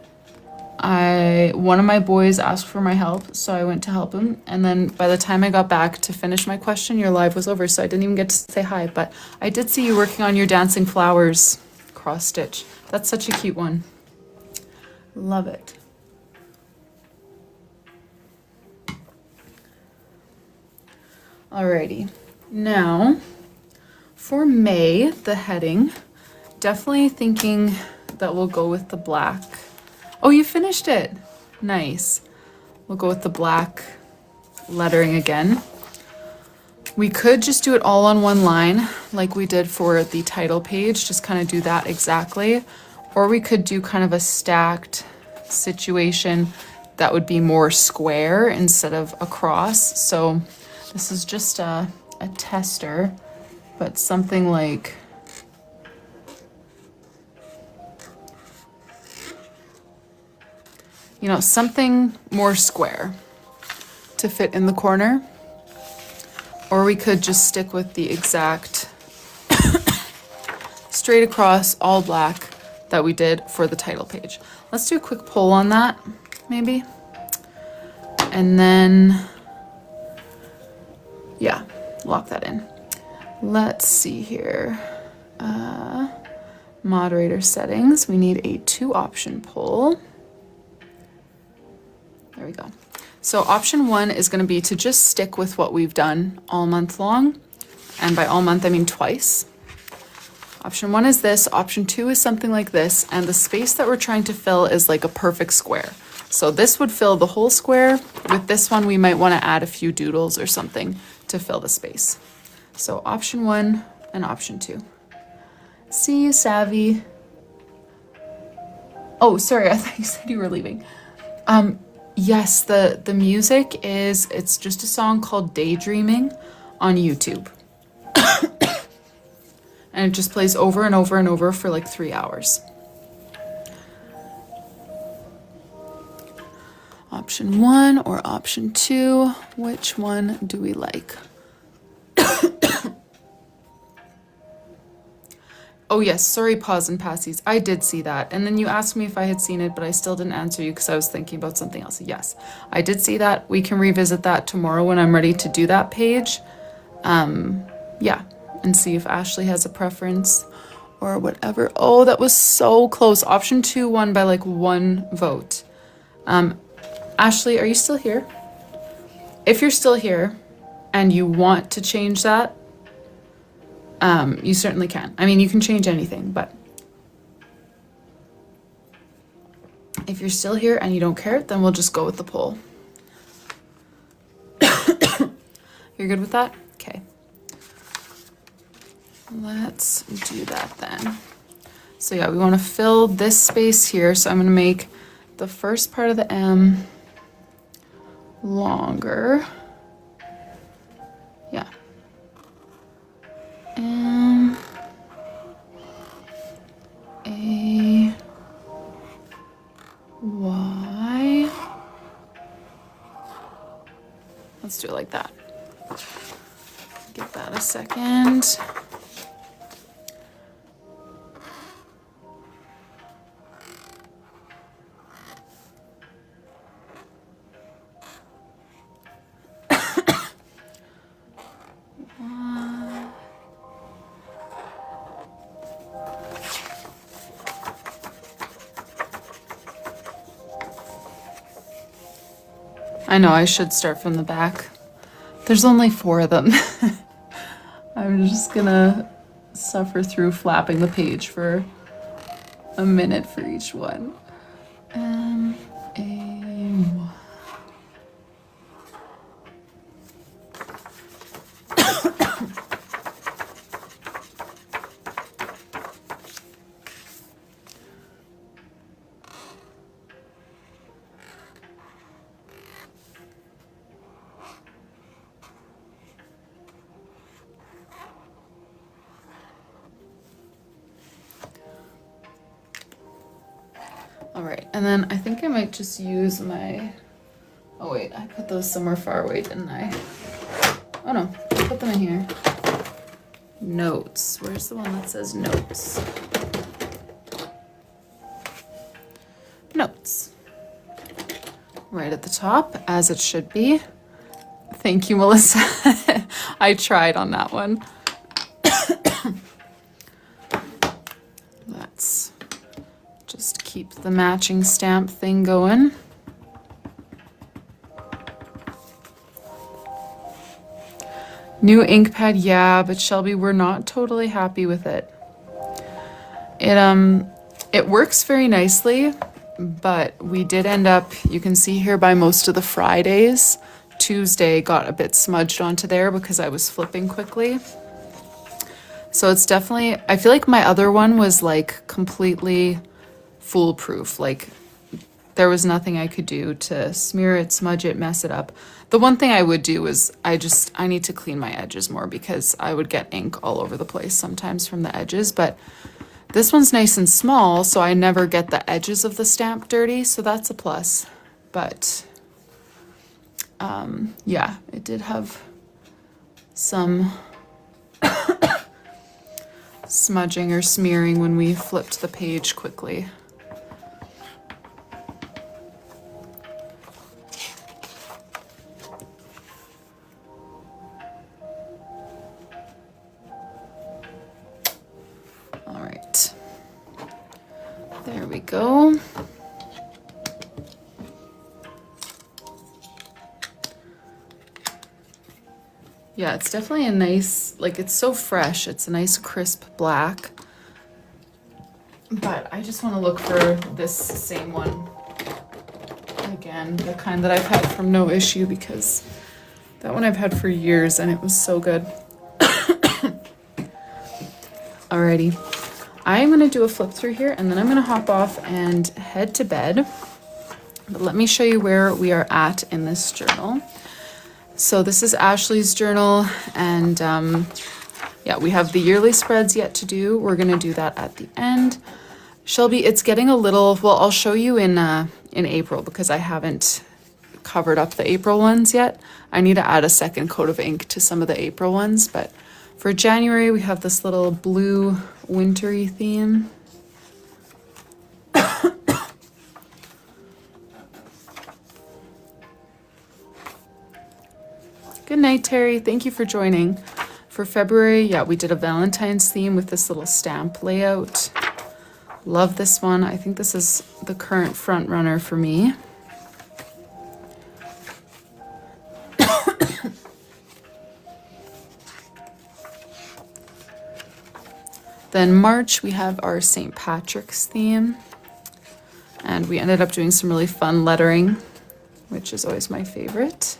One of my boys asked for my help, so I went to help him. And then by the time I got back to finish my question, your live was over, so I didn't even get to say hi. But I did see you working on your dancing flowers cross stitch. That's such a cute one. Love it. Alrighty, now for May, the heading, definitely thinking that we'll go with the black. Oh, you finished it. Nice. We'll go with the black lettering again. We could just do it all on one line like we did for the title page, just kind of do that exactly. Or we could do kind of a stacked situation that would be more square instead of across. So this is just a tester, but something like, you know, something more square to fit in the corner. Or we could just stick with the exact straight across all black that we did for the title page. Let's do a quick poll on that, maybe. And then, yeah, lock that in. Let's see here. Moderator settings, we need a 2-option poll. There we go. So option 1 is going to be to just stick with what we've done all month long. And by all month, I mean twice. Option 1 is this. Option 2 is something like this. And the space that we're trying to fill is like a perfect square. So this would fill the whole square. With this one, we might want to add a few doodles or something to fill the space. So option 1 and option 2. See you, Savvy. Oh, sorry. I thought you said you were leaving. Yes, the music is, it's just a song called Daydreaming on YouTube. And it just plays over and over and over for like 3 hours. option 1 or option 2? Which one do we like? Oh yes, sorry, pause and passies. I did see that. And then you asked me if I had seen it, but I still didn't answer you because I was thinking about something else. Yes, I did see that. We can revisit that tomorrow when I'm ready to do that page. Yeah, and see if Ashley has a preference or whatever. Oh, that was so close. Option 2 won by like 1 vote. Ashley, are you still here? If you're still here and you want to change that, you certainly can. I mean, you can change anything, but if you're still here and you don't care, then we'll just go with the poll. You're good with that? Okay. Let's do that then. So yeah, we want to fill this space here. So I'm going to make the first part of the M longer. Yeah. M A Y. Let's do it like that. Give that a second. I know I should start from the back. There's only 4 of them. I'm just gonna suffer through flapping the page for a minute for each one. M-A-Y. All right, and then I think I might just use my, oh wait, I put those somewhere far away, didn't I? Oh no, I put them in here. Notes, where's the one that says notes? Notes. Right at the top, as it should be. Thank you, Melissa. I tried on that one. Let's just keep the matching stamp thing going. New ink pad, yeah, but Shelby, we're not totally happy with it. It works very nicely, but we did end up, you can see here by most of the Fridays, Tuesday got a bit smudged onto there because I was flipping quickly. So it's definitely, I feel like my other one was like completely foolproof. Like there was nothing I could do to smear it, smudge it, mess it up. The one thing I would do is I need to clean my edges more because I would get ink all over the place sometimes from the edges, but this one's nice and small, so I never get the edges of the stamp dirty, so that's a plus. But yeah, it did have some smudging or smearing when we flipped the page quickly. All right, there we go. Yeah, it's definitely a nice, like it's so fresh. It's a nice crisp black. But I just want to look for this same one again, the kind that I've had from No Issue, because that one I've had for years and it was so good. Alrighty, I'm going to do a flip through here and then I'm going to hop off and head to bed. But let me show you where we are at in this journal. So this is Ashley's journal, and yeah, we have the yearly spreads yet to do. We're gonna do that at the end. Shelby, it's getting a little, well, I'll show you in April because I haven't covered up the April ones yet. I need to add a second coat of ink to some of the April ones, but for January we have this little blue wintry theme. Good night, Terry. Thank you for joining. For February, yeah, we did a Valentine's theme with this little stamp layout. Love this one. I think this is the current front runner for me. Then March, we have our St. Patrick's theme. And we ended up doing some really fun lettering, which is always my favorite.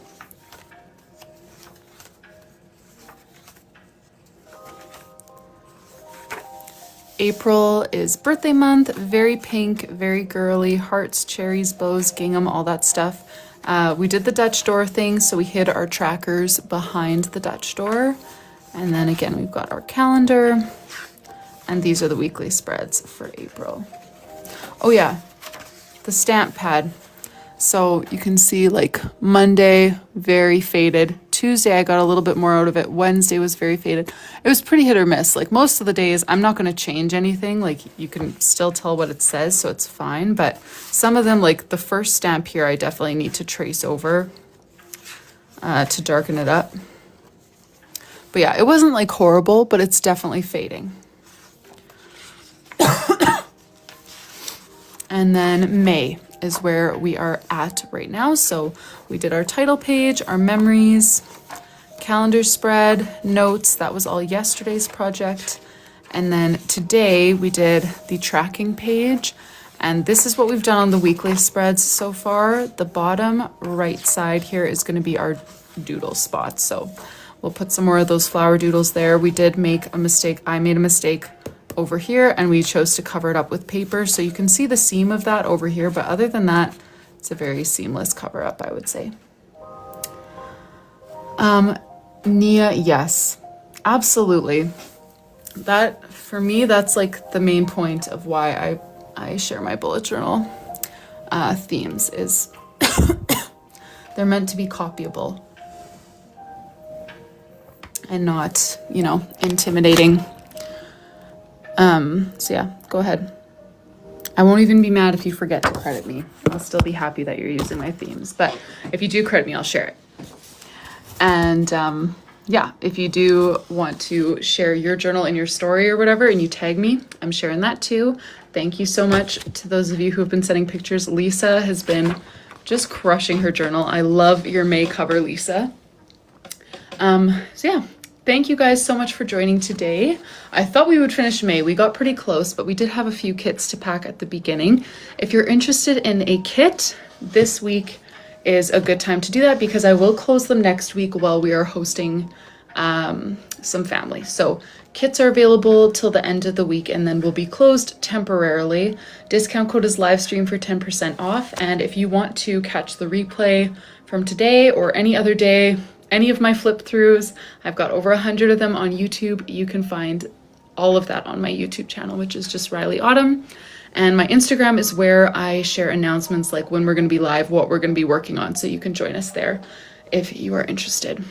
April is birthday month, very pink, very girly, hearts, cherries, bows, gingham, all that stuff. We did the Dutch door thing, so we hid our trackers behind the Dutch door. And then again, we've got our calendar. And these are the weekly spreads for April. Oh yeah, the stamp pad. So you can see like Monday, very faded. Tuesday, I got a little bit more out of it. Wednesday was very faded. It was pretty hit or miss. Like most of the days, I'm not going to change anything. Like you can still tell what it says, so it's fine. But some of them, like the first stamp here, I definitely need to trace over to darken it up. But yeah, it wasn't like horrible, but it's definitely fading. And then May is where we are at right now. So we did our title page, our memories, calendar spread, notes. That was all yesterday's project. And then today we did the tracking page. And this is what we've done on the weekly spreads so far. The bottom right side here is going to be our doodle spots. So we'll put some more of those flower doodles there. We did make a mistake. I made a mistake over here and we chose to cover it up with paper, so you can see the seam of that over here, but other than that it's a very seamless cover up, I would say. Nia, yes, absolutely. That for me, that's like the main point of why I share my bullet journal themes is they're meant to be copyable and not, you know, intimidating. So yeah, go ahead. I won't even be mad if you forget to credit me. I'll still be happy that you're using my themes, but if you do credit me, I'll share it. And yeah, if you do want to share your journal in your story or whatever and you tag me, I'm sharing that too. Thank you so much to those of you who have been sending pictures. Lisa has been just crushing her journal. I love your May cover, Lisa. So yeah. Thank you guys so much for joining today. I thought we would finish May. We got pretty close, but we did have a few kits to pack at the beginning. If you're interested in a kit, this week is a good time to do that because I will close them next week while we are hosting some family. So kits are available till the end of the week and then will be closed temporarily. Discount code is livestream for 10% off. And if you want to catch the replay from today or any other day, any of my flip throughs, I've got over 100 of them on YouTube. You can find all of that on my YouTube channel, which is just Rylee Autumn. And my Instagram is where I share announcements like when we're going to be live, what we're going to be working on. So you can join us there if you are interested.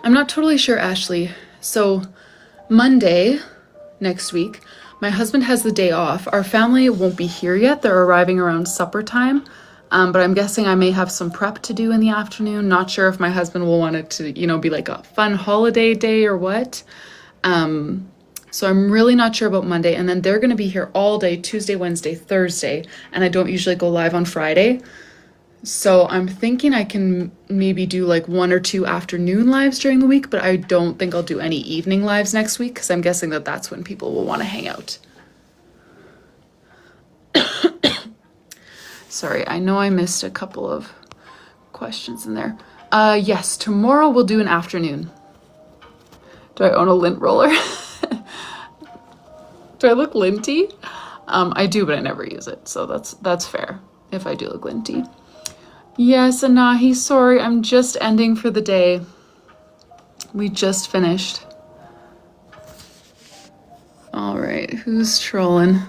I'm not totally sure, Ashley. So Monday next week, my husband has the day off. Our family won't be here yet. They're arriving around supper time. But I'm guessing I may have some prep to do in the afternoon. Not sure if my husband will want it to, you know, be like a fun holiday day or what. So I'm really not sure about Monday. And then they're going to be here all day, Tuesday, Wednesday, Thursday. And I don't usually go live on Friday. So I'm thinking I can maybe do like 1 or 2 afternoon lives during the week, but I don't think I'll do any evening lives next week because I'm guessing that that's when people will want to hang out. Sorry, I know I missed a couple of questions in there. Yes, tomorrow we'll do an afternoon. Do I own a lint roller? Do I look linty? I do, but I never use it, so that's fair if I do look linty. Yes, Anahi, sorry, I'm just ending for the day. We just finished. All right, who's trolling?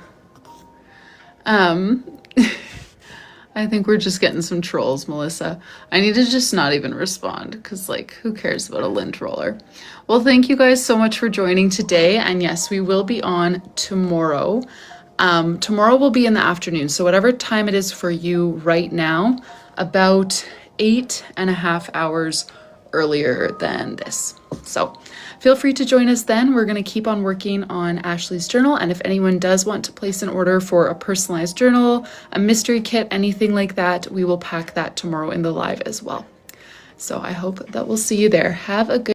I I think we're just getting some trolls, Melissa. I need to just not even respond because, like, who cares about a lint roller? Well, thank you guys so much for joining today. And yes, we will be on tomorrow. Tomorrow will be in the afternoon. So whatever time it is for you right now, about 8.5 hours earlier than this. So feel free to join us then. We're going to keep on working on Ashley's journal. And if anyone does want to place an order for a personalized journal, a mystery kit, anything like that, we will pack that tomorrow in the live as well. So I hope that we'll see you there. Have a good